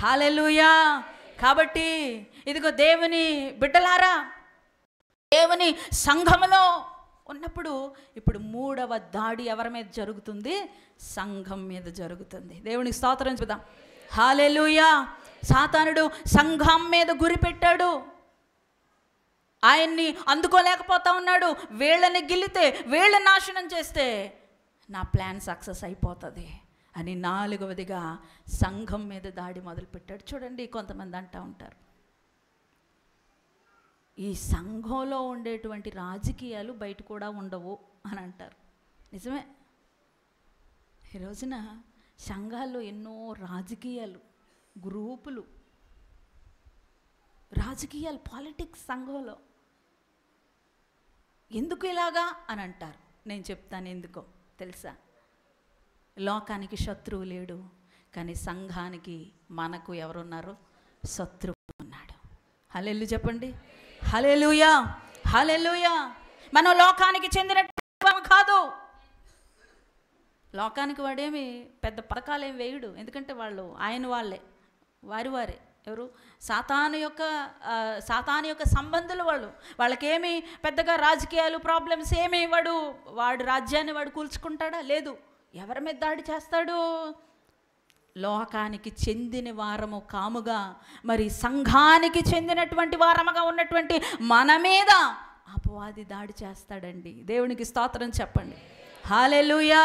హల్లెలూయా. కాబట్టి ఇదిగో దేవుని బిడ్డలారా, దేవుని సంఘములో ఉన్నప్పుడు ఇప్పుడు 3వ దాడి ఎవరి మీద జరుగుతుంది? సంఘం మీద జరుగుతుంది. దేవునికి స్తోత్రం చూద్దాం. హల్లెలూయా. సాతానుడు సంఘం మీద గురి పెట్టాడు. ఆయన్ని అందుకోలేకపోతా ఉన్నాడు. వీళ్ళని గిల్లితే, వీళ్ళని నాశనం చేస్తే నా ప్లాన్ సక్సెస్ అయిపోతుంది అని 4వదిగా సంఘం మీద దాడి మొదలుపెట్టాడు. చూడండి, కొంతమంది అంటూ ఉంటారు, ఈ సంఘంలో ఉండేటువంటి రాజకీయాలు బయట కూడా ఉండవు అని అంటారు. నిజమే. ఈ రోజున సంఘాల్లో ఎన్నో రాజకీయాలు, గ్రూపులు, రాజకీయాలు, పాలిటిక్స్ సంఘంలో. ఎందుకు ఇలాగా అని అంటారు. నేను చెప్తాను ఎందుకో తెలుసా? లోకానికి శత్రువు లేడు, కానీ సంఘానికి మనకు ఎవరున్నారు? శత్రువు ఉన్నాడు. హల్లెలూయా చెప్పండి. హల్లెలూయా, హల్లెలూయా. మనం లోకానికి చెందినటువంటి కాదు. లోకానికి వాడేమి పెద్ద పథకాలు ఏమి వేయడు, ఎందుకంటే వాళ్ళు ఆయన వాళ్ళే, వారే ఎవరు? సాతాను యొక్క సంబంధులు వాళ్ళు. వాళ్ళకేమి పెద్దగా రాజకీయాలు ప్రాబ్లమ్స్ ఏమి వాడు రాజ్యాన్ని వాడు కూల్చుకుంటాడా? లేదు. ఎవరి మీద దాడి చేస్తాడు? లోకానికి చెందిన వారము కాముగా, మరి సంఘానికి చెందినటువంటి వారముగా ఉన్నటువంటి మన మీద అపవాది దాడి చేస్తాడండి. దేవునికి స్తోత్రం చెప్పండి. హల్లెలూయా,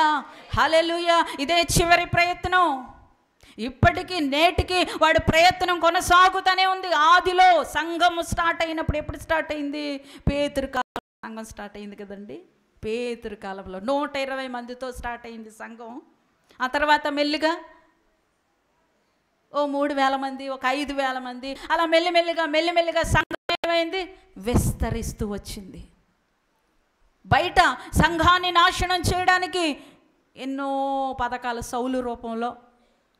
హల్లెలూయా. ఇదే చివరి ప్రయత్నం. ఇప్పటికీ నేటికి వాడి ప్రయత్నం కొనసాగుతూనే ఉంది. ఆదిలో సంఘం స్టార్ట్ అయినప్పుడు, ఎప్పుడు స్టార్ట్ అయింది? పేతురు కాలం సంఘం స్టార్ట్ అయింది కదండి. పేతురు కాలంలో 120 మందితో స్టార్ట్ అయింది సంఘం. ఆ తర్వాత మెల్లిగా 3,000 మంది, 5,000 మంది, అలా మెల్లిమెల్లిగా సంఘం ఏమైంది? విస్తరిస్తూ వచ్చింది. బయట సంఘాన్ని నాశనం చేయడానికి ఎన్నో పథకాలు సౌలు రూపంలో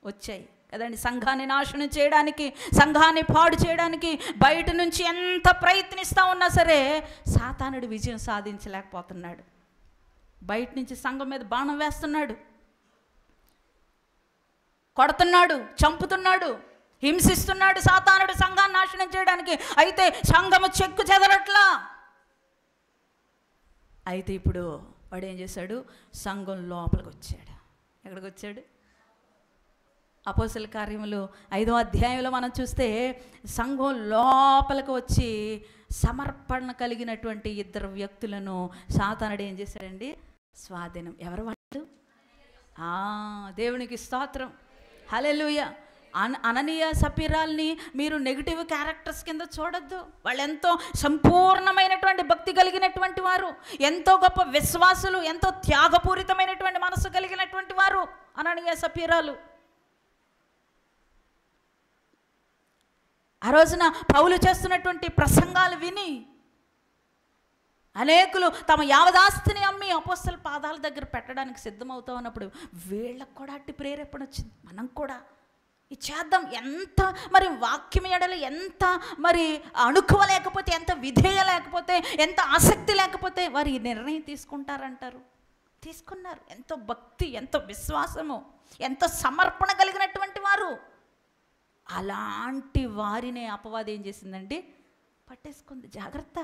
వచ్చాయి కదండి. సంఘాన్ని నాశనం చేయడానికి, సంఘాన్ని పాడు చేయడానికి బయట నుంచి ఎంత ప్రయత్నిస్తూ ఉన్నా సరే సాతానుడు విజయం సాధించలేకపోతున్నాడు. బయట నుంచి సంఘం మీద బాణం వేస్తున్నాడు, కొడుతున్నాడు, చంపుతున్నాడు, హింసిస్తున్నాడు సాతానుడు సంఘాన్ని నాశనం చేయడానికి. అయితే సంఘము చెక్కు చెదరట్లా. అయితే ఇప్పుడు వాడు ఏం చేశాడు? సంఘం లోపలికి వచ్చాడు. ఎక్కడికి వచ్చాడు? అపోస్తల కార్యములు 5వ అధ్యాయంలో మనం చూస్తే సంఘం లోపలికి వచ్చి సమర్పణ కలిగినటువంటి 2 వ్యక్తులను సాతానుడు ఏం చేశాడండి? స్వాధీనం. ఎవరు వాళ్ళు? దేవునికి స్తోత్రం. హల్లెలూయా. అననీయ సపీరాల్ని మీరు నెగిటివ్ క్యారెక్టర్స్ కింద చూడొద్దు. వాళ్ళు ఎంతో సంపూర్ణమైనటువంటి భక్తి కలిగినటువంటి వారు, ఎంతో గొప్ప విశ్వాసులు, ఎంతో త్యాగపూరితమైనటువంటి మనసు కలిగినటువంటి వారు అననీయ సపీరాలు. ఆ రోజున పౌలు చేస్తున్నటువంటి ప్రసంగాలు విని అనేకులు తమ యావదాస్తిని అమ్మి అపోస్తల పాదాల దగ్గర పెట్టడానికి సిద్ధమవుతా ఉన్నప్పుడు వీళ్ళకు కూడా అట్టి ప్రేరేపణ వచ్చింది. మనం కూడా ఇది చేద్దాం. ఎంత మరి వాక్యం ఎడల ఎంత మరి అణుకువ లేకపోతే, ఎంత విధేయ లేకపోతే, ఎంత ఆసక్తి లేకపోతే వారు ఈ నిర్ణయం తీసుకుంటారంటారు. తీసుకున్నారు. ఎంతో భక్తి, ఎంతో విశ్వాసము, ఎంతో సమర్పణ కలిగినటువంటి వారు. అలాంటి వారినే అపవాది ఏం చేసిందండి? పట్టేసుకుంది. జాగ్రత్త.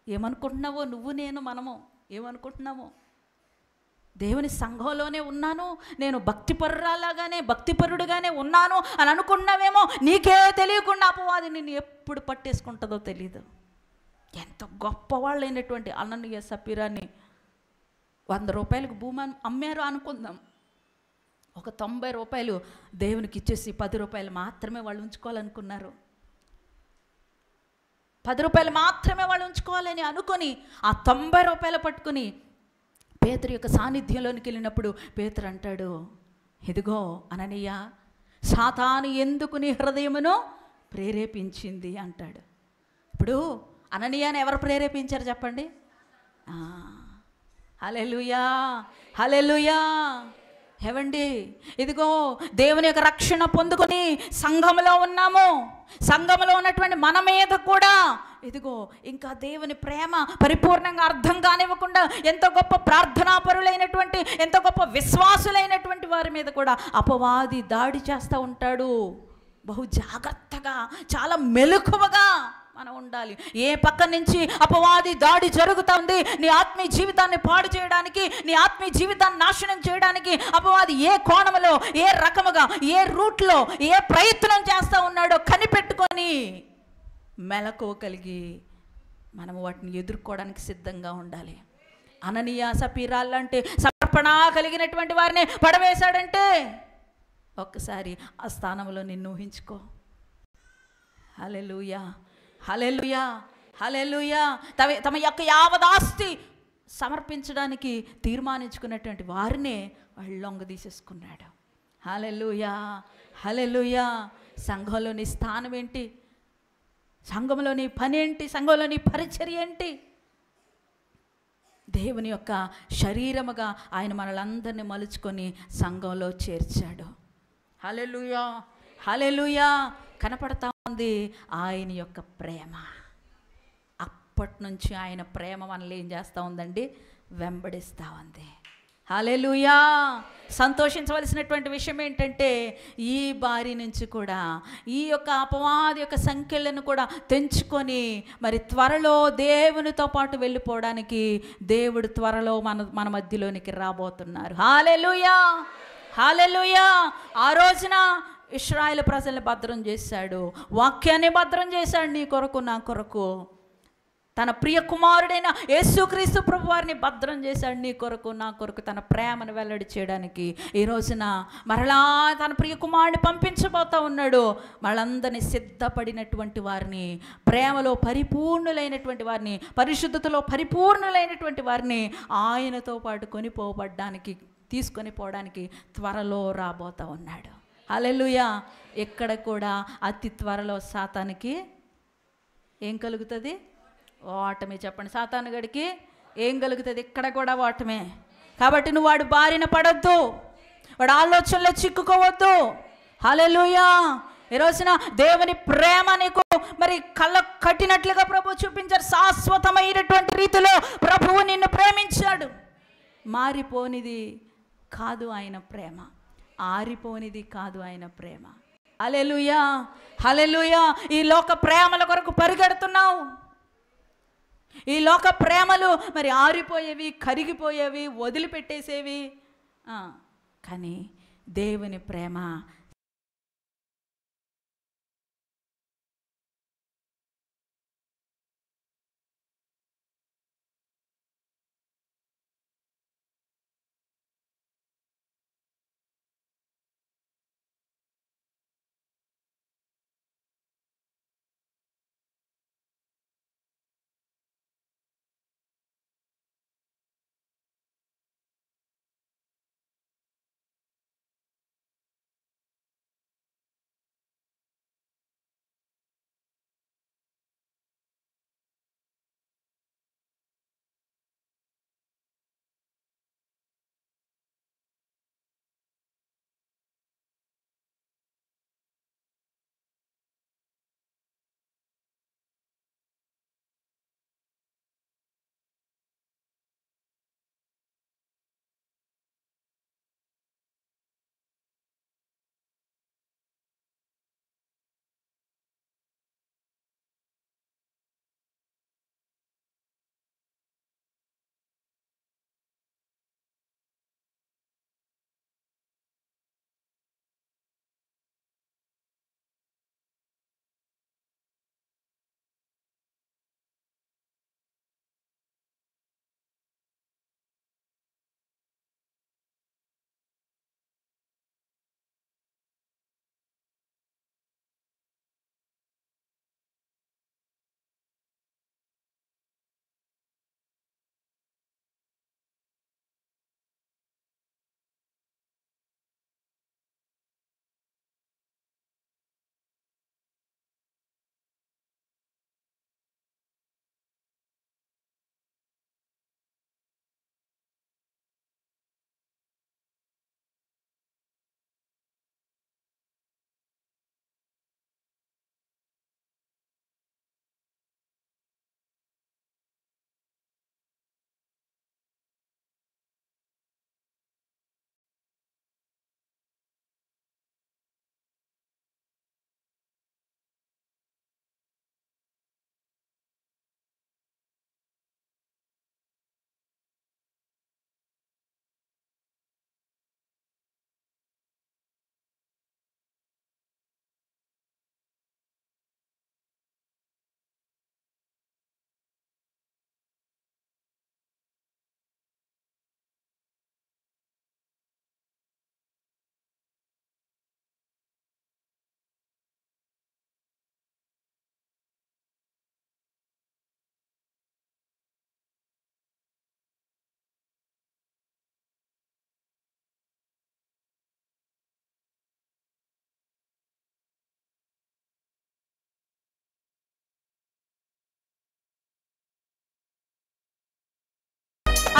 ఏమనుకుంటున్నావో నువ్వు, నేను, మనము ఏమనుకుంటున్నామో? దేవుని సంఘంలోనే ఉన్నాను, నేను భక్తిపరుడుగానే ఉన్నాను అని అనుకున్నావేమో. నీకే తెలియకుండా అపవాది నిన్ను ఎప్పుడు పట్టేసుకుంటుందో తెలియదు. ఎంత గొప్పవాళ్ళైనటువంటి అననీయ సపీరాని 100 రూపాయలకు భూమి అమ్మారు అనుకుందాం. ఒక 90 రూపాయలు దేవునికి ఇచ్చేసి 10 రూపాయలు మాత్రమే వాళ్ళు ఉంచుకోవాలనుకున్నారు. 10 రూపాయలు మాత్రమే వాళ్ళు ఉంచుకోవాలని అనుకొని ఆ 90 రూపాయలు పట్టుకుని పేతురు యొక్క సాన్నిధ్యంలోనికి వెళ్ళినప్పుడు పేతురు అంటాడు, ఇదిగో అననీయ, సాతాను ఎందుకు నీ హృదయమును ప్రేరేపించింది అంటాడు. ఇప్పుడు అననీయని ఎవరు ప్రేరేపించారు చెప్పండి? హల్లెలూయా, హల్లెలూయా. ఏవండి, ఇదిగో దేవుని యొక్క రక్షణ పొందుకొని సంఘములో ఉన్నాము. సంఘములో ఉన్నటువంటి మన మీద కూడా ఇదిగో ఇంకా దేవుని ప్రేమ పరిపూర్ణంగా అర్థం కానివ్వకుండా ఎంతో గొప్ప ప్రార్థనాపరులైనటువంటి, ఎంతో గొప్ప విశ్వాసులైనటువంటి వారి మీద కూడా అపవాది దాడి చేస్తూ ఉంటాడు. బహు జాగ్రత్తగా, చాలా మెలకువగా మనం ఉండాలి. ఏ పక్క నుంచి అపవాది దాడి జరుగుతుంది, నీ ఆత్మీయ జీవితాన్ని పాడు చేయడానికి, నీ ఆత్మీయ జీవితాన్ని నాశనం చేయడానికి అపవాది ఏ కోణంలో, ఏ రకముగా, ఏ రూట్లో, ఏ ప్రయత్నం చేస్తూ ఉన్నాడో కనిపెట్టుకొని మెలకువ కలిగి మనము వాటిని ఎదుర్కోవడానికి సిద్ధంగా ఉండాలి. అననీయ సపీరాలంటే సమర్పణ కలిగినటువంటి వారిని పడవేశాడంటే ఒక్కసారి ఆ స్థానంలో నిన్ను ఊహించుకో. హల్లెలూయా, హల్లెలూయా, హల్లెలూయా. తమ యొక్క యావదాస్తి సమర్పించడానికి తీర్మానించుకున్నటువంటి వారినే వాళ్ళు లొంగ తీసేసుకున్నాడు. హల్లెలూయా, హల్లెలూయా. సంఘంలోని స్థానం ఏంటి? సంఘంలోని పని ఏంటి? సంఘంలోని పరిచర్య ఏంటి? దేవుని యొక్క శరీరముగా ఆయన మనలందరినీ మలుచుకొని సంఘంలో చేర్చాడు. హల్లెలూయా, హల్లెలూయా. కనపడతా ఉంది ఆయన యొక్క ప్రేమ. అప్పటి నుంచి ఆయన ప్రేమ మనల్ని ఏం చేస్తూ ఉందండి? వెంబడిస్తూ ఉంది. హల్లెలూయా. సంతోషించవలసినటువంటి విషయం ఏంటంటే ఈ బారి నుంచి కూడా, ఈ యొక్క అపవాది యొక్క సంఖ్యలను కూడా తెంచుకొని మరి త్వరలో దేవునితో పాటు వెళ్ళిపోవడానికి దేవుడు త్వరలో మన మధ్యలోనికి రాబోతున్నారు. హల్లెలూయా, హల్లెలూయా. ఆ రోజున ఇశ్రాయేలు ప్రజల్ని భద్రం చేశాడు, వాక్యాన్ని భద్రం చేశాడు నీ కొరకు నా కొరకు. తన ప్రియ కుమారుడైన యేసుక్రీస్తు ప్రభు వారిని భద్రం చేశాడు నీ కొరకు నా కొరకు, తన ప్రేమను వెల్లడి చేయడానికి. ఈ రోజున మరలా తన ప్రియ కుమారుడిని పంపించబోతా ఉన్నాడు. వాళ్ళందరినీ సిద్ధపడినటువంటి వారిని, ప్రేమలో పరిపూర్ణులైనటువంటి వారిని, పరిశుద్ధతలో పరిపూర్ణులైనటువంటి వారిని ఆయనతో పాటు కొనిపోబడ్డానికి, తీసుకొని పోవడానికి త్వరలో రాబోతా ఉన్నాడు. హల్లెలూయా. ఎక్కడ కూడా అతి త్వరలో సాతానికి ఏం కలుగుతుంది? ఓటమి. చెప్పండి, సాతాను గడికి ఏం కలుగుతుంది? ఇక్కడ కూడా ఓటమే. కాబట్టి నువ్వు వాడు బారిన పడొద్దు, వాడు ఆలోచనలో చిక్కుకోవద్దు. హల్లెలూయా. ఈ రోజున దేవుని ప్రేమ నీకు మరి కళ్ళ కట్టినట్లుగా ప్రభు చూపించారు. శాశ్వతమైనటువంటి రీతిలో ప్రభువు నిన్ను ప్రేమించాడు. మారిపోనిది కాదు ఆయన ప్రేమ, ఆరిపోనిది కాదు ఆయన ప్రేమ. హల్లెలూయా, హల్లెలూయా. ఈ లోక ప్రేమల కొరకు పరిగెడుతున్నావు. ఈ లోక ప్రేమలు మరి ఆరిపోయేవి, కరిగిపోయేవి, వదిలిపెట్టేసేవి. కానీ దేవుని ప్రేమ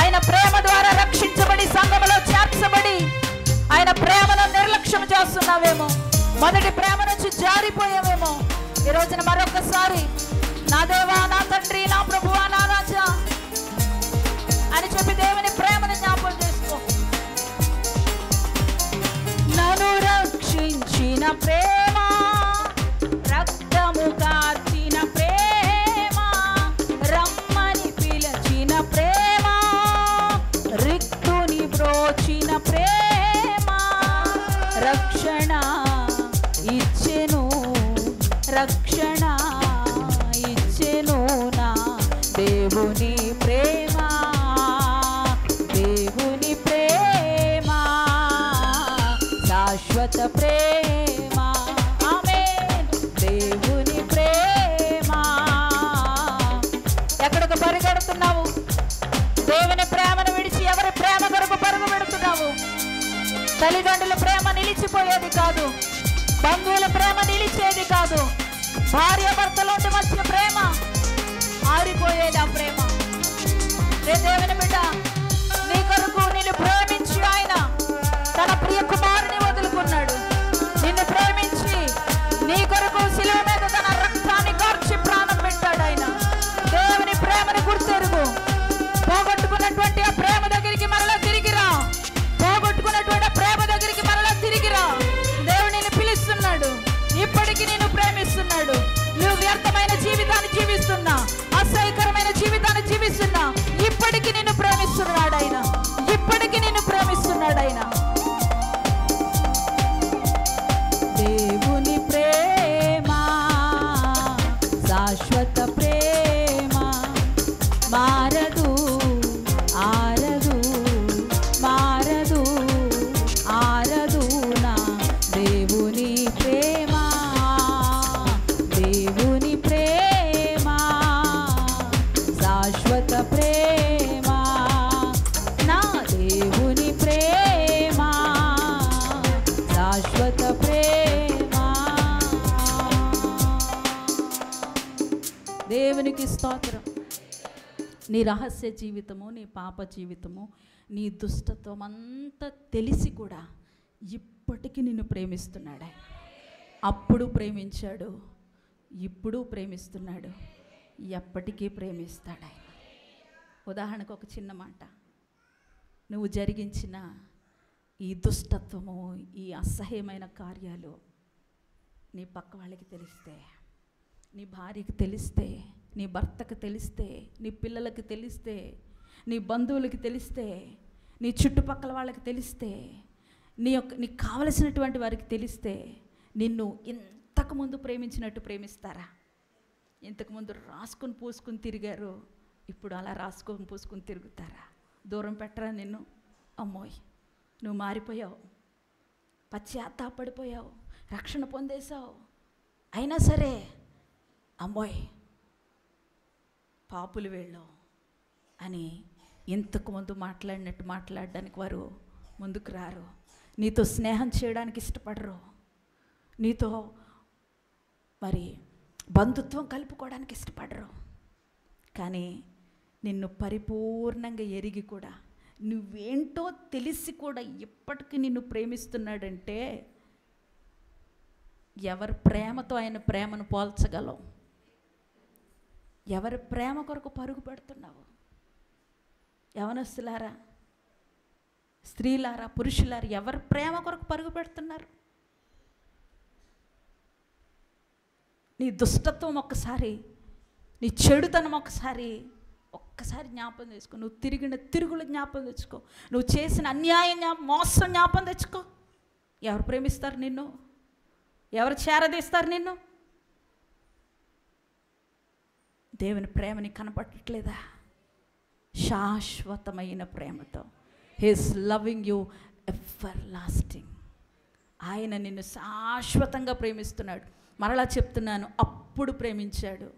ఆయన ప్రేమ ద్వారా రక్షించబడి సంఘములో చేర్చబడి ఆయన ప్రేమను నిర్లక్ష్యం చేస్తున్నావేమో, మొదటి ప్రేమ నుంచి జారిపోయావేమో. ఈ రోజున మరొకసారి నా దేవా, నా తండ్రి, నా ప్రభువా, నా రాజా అని చెప్పి దేవుని ప్రేమను జ్ఞాపకం చేసుకో. నన్ను రక్షించిన ప్రేమ, రక్తము కార్చిన ప్రేమ, రమ్మని పిలిచిన ప్రేమ, రిక్తుని బ్రోచిన ప్రేమ, రక్షణ ఇచ్చెను, రక్షణ ఇచ్చెను నా దేవుని ప్రేమ, దేవుని ప్రేమ, శాశ్వత ప్రేమ. ఆమేన్. దేవుని ప్రేమ. ఎక్కడికి పరిగెడుతున్నావు? దేవుని ప్రేమను విడిచి ఎవరి ప్రేమ కొరకు పరుగు పెడుతున్నావు? తల్లిదండ్రుల ప్రేమ నిలిచిపోయేది కాదు, బంధువుల ప్రేమ నిలిచేది కాదు, భార్య భర్తల మధ్య ప్రేమ ఆరిపోయేది. ఆ ప్రేమ దేవుని బిడ్డ, నీ కొరకు నిన్ను ప్రేమించి ఆయన తన ప్రియ కుమారుని వదులుకున్నాడు. నిన్ను ప్రేమించి నీ కొరకు శిలువ మీద తన రక్తాన్ని కార్చి ప్రాణం పెట్టాడు ఆయన. దేవుని ప్రేమని గుర్తెరుగు. పోగొట్టుకున్నటువంటి ఆ ప్రేమ దగ్గరికి మరలా తిరిగిరా. పోగొట్టుకున్నటువంటి ఆ ప్రేమ దగ్గరికి మరలా తిరిగిరా. దేవుడు నిన్ను పిలుస్తున్నాడు. ఇప్పటికీ నిన్ను ప్రేమిస్తున్నాడు. నువ్వు వ్యర్థమైన జీవితాన్ని జీవిస్తున్నా, అసహ్యకరమైన జీవితాన్ని జీవిస్తున్నా, ఇప్పటికీ నిన్ను ప్రేమిస్తున్నాడు ఆయన. ఇప్పటికీ నిన్ను ప్రేమిస్తున్నాడు ఆయన. దేవుని ప్రేమ, శాశ్వత ప్రేమ, మారదు, ఆరదు, మారదు, ఆరదు నా దేవుని ప్రేమ, దేవుని ప్రేమ, శాశ్వత ప్రేమ, నా దేవుని ప్రేమ, శాశ్వత ప్రేమ. దేవునికి స్తోత్రం. నీ రహస్య జీవితము, నీ పాప జీవితము, నీ దుష్టత్వం అంతా తెలిసి కూడా ఇప్పటికీ నిన్ను ప్రేమిస్తున్నాడు. అప్పుడు ప్రేమించాడు, ఇప్పుడు ప్రేమిస్తున్నాడు, ఎప్పటికీ ప్రేమిస్తాడు ఆయన. ఉదాహరణకు ఒక చిన్న మాట, నువ్వు జరిగించిన ఈ దుష్టత్వము, ఈ అసహ్యమైన కార్యాలు నీ పక్క వాళ్ళకి తెలిస్తే, నీ భార్యకి తెలిస్తే, నీ భర్తకు తెలిస్తే, నీ పిల్లలకి తెలిస్తే, నీ బంధువులకి తెలిస్తే, నీ చుట్టుపక్కల వాళ్ళకి తెలిస్తే, నీకు కావలసినటువంటి వారికి తెలిస్తే, నిన్ను ఇంతకుముందు ప్రేమించినట్టు ప్రేమిస్తారా? ఇంతకుముందు రాసుకొని పూసుకుని తిరిగారు, ఇప్పుడు అలా రాసుకొని పూసుకుని తిరుగుతారా? దూరం పెట్టరా నిన్ను? అమ్మోయ్, నువ్వు మారిపోయావు, పశ్చాత్తాపడిపోయావు, రక్షణ పొందేశావు, అయినా సరే అమ్మోయ్ పాపులు వీళ్ళు అని ఇంతకుముందు మాట్లాడినట్టు మాట్లాడడానికి వారు ముందుకు రారు. నీతో స్నేహం చేయడానికి ఇష్టపడరు, నీతో మరి బంధుత్వం కలుపుకోవడానికి ఇష్టపడరు. కానీ నిన్ను పరిపూర్ణంగా ఎరిగి కూడా, నువ్వేంటో తెలిసి కూడా ఇప్పటికీ నిన్ను ప్రేమిస్తున్నాడంటే, ఎవరి ప్రేమతో ఆయన ప్రేమను పోల్చగలవు? ఎవరి ప్రేమ కొరకు పరుగు పెడుతున్నావు? యవనస్తులారా, స్త్రీలారా, పురుషులారా, ఎవరి ప్రేమ కొరకు పరుగు పెడుతున్నారు? నీ దుష్టత్వం ఒక్కసారి, నీ చెడుతనం ఒక్కసారి జ్ఞాపకం తెచ్చుకో. నువ్వు తిరిగిన తిరుగులు జ్ఞాపకం తెచ్చుకో. నువ్వు చేసిన అన్యాయం మోసం జ్ఞాపకం తెచ్చుకో. ఎవరు ప్రేమిస్తారు నిన్ను? ఎవరు చేరదీస్తారు నిన్ను? దేవుని ప్రేమని కనపడట్లేదా? శాశ్వతమైన ప్రేమతో, he's loving you ever lasting. ఆయన నిన్ను శాశ్వతంగా ప్రేమిస్తున్నాడు. మరలా చెప్తున్నాను, అప్పుడు ప్రేమించాడు.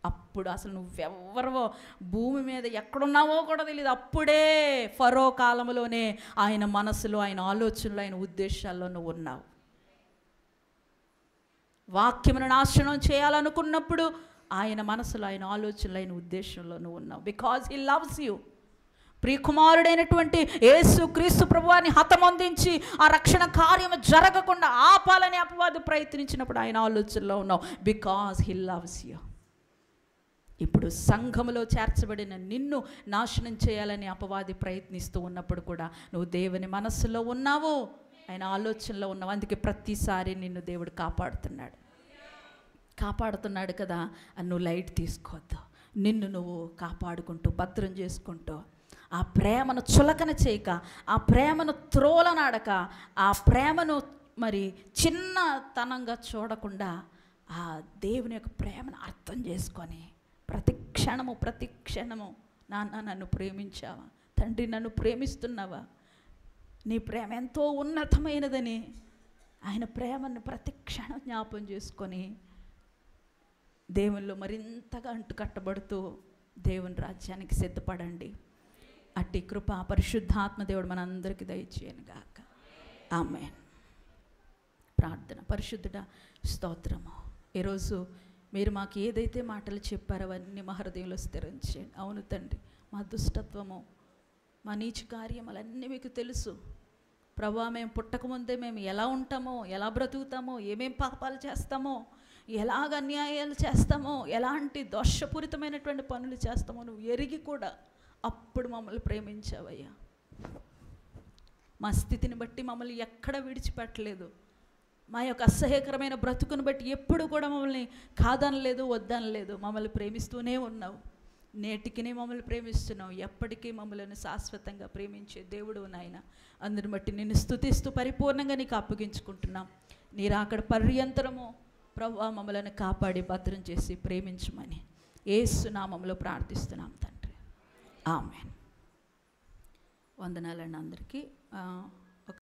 అప్పుడు అసలు నువ్వెవరవో, భూమి మీద ఎక్కడున్నావో కూడా తెలియదు. అప్పుడే ఫరో కాలంలోనే ఆయన మనసులో, ఆయన ఆలోచనలో, ఆయన ఉద్దేశాల్లో నువ్వు ఉన్నావు. వాక్యమును నాశనం చేయాలనుకున్నప్పుడు ఆయన మనసులో, ఆయన ఆలోచనలో, ఆయన ఉద్దేశంలో నువ్వు ఉన్నావు. Because he loves you. ప్రియకుమారుడైనటువంటి యేసు క్రీస్తు ప్రభువాన్ని హతమొందించి ఆ రక్షణ కార్యం జరగకుండా ఆపాలని అపవాది ప్రయత్నించినప్పుడు ఆయన ఆలోచనలో ఉన్నావు. Because he loves you. ఇప్పుడు సంఘములో చేర్చబడిన నిన్ను నాశనం చేయాలని అపవాది ప్రయత్నిస్తూ ఉన్నప్పుడు కూడా నువ్వు దేవుని మనస్సులో ఉన్నావు, ఆయన ఆలోచనలో ఉన్నావు. అందుకే ప్రతిసారి నిన్ను దేవుడు కాపాడుతున్నాడు కదా అని నువ్వు లైట్ తీసుకోవద్దు. నిన్ను నువ్వు కాపాడుకుంటూ భద్రం చేసుకుంటూ ఆ ప్రేమను చులకన చేయక, ఆ ప్రేమను త్రోలనాడక, ఆ ప్రేమను మరి చిన్నతనంగా చూడకుండా ఆ దేవుని యొక్క ప్రేమను అర్థం చేసుకొని ప్రతి క్షణము నాన్న నన్ను ప్రేమించావా, తండ్రి నన్ను ప్రేమిస్తున్నావా, నీ ప్రేమ ఎంతో ఉన్నతమైనదని ఆయన ప్రేమను ప్రతి క్షణం జ్ఞాపం చేసుకొని దేవునిలో మరింతగా అంటుకట్టబడుతూ దేవుని రాజ్యానికి సిద్ధపడండి. అట్టి కృప పరిశుద్ధాత్మ దేవుడు మనందరికీ దయచేయను గాక. ఆమేన్. ప్రార్థన. పరిశుద్ధుడా స్తోత్రము. ఈరోజు మీరు మాకు ఏదైతే మాటలు చెప్పారో అవన్నీ మా హృదయంలో స్థిరించేయండి. అవును తండ్రి, మా దుష్టత్వము, మా నీచ కార్యములన్నీ మీకు తెలుసు ప్రభువా. మేము పుట్టకముందే మేము ఎలా ఉంటామో, ఎలా బ్రతుకుతామో, ఏమేం పాపాలు చేస్తామో, ఎలాగ అన్యాయాలు చేస్తామో, ఎలాంటి దోషపూరితమైనటువంటి పనులు చేస్తామో నువ్వు ఎరిగి కూడా అప్పుడు మమ్మల్ని ప్రేమించావయ్యా. మా స్థితిని బట్టి మమ్మల్ని ఎక్కడ విడిచిపెట్టలేదు. మా యొక్క అసహ్యకరమైన బ్రతుకును బట్టి ఎప్పుడు కూడా మమ్మల్ని కాదనలేదు, వద్దనలేదు. మమ్మల్ని ప్రేమిస్తూనే ఉన్నావు. నేటికినే మమ్మల్ని ప్రేమిస్తున్నావు. ఎప్పటికీ మమ్మల్ని శాశ్వతంగా ప్రేమించే దేవుడు నాయన. అందుని బట్టి నిన్ను స్తుతిస్తూ పరిపూర్ణంగా నీకు అప్పగించుకుంటున్నాం. నీ రాకడ పర్యంతరము ప్రభువా మమ్మల్ని కాపాడి భద్రం చేసి ప్రేమించమని యేసు నామములో ప్రార్థిస్తున్నాం తండ్రి. ఆమేన్. వందనాలండి అందరికీ.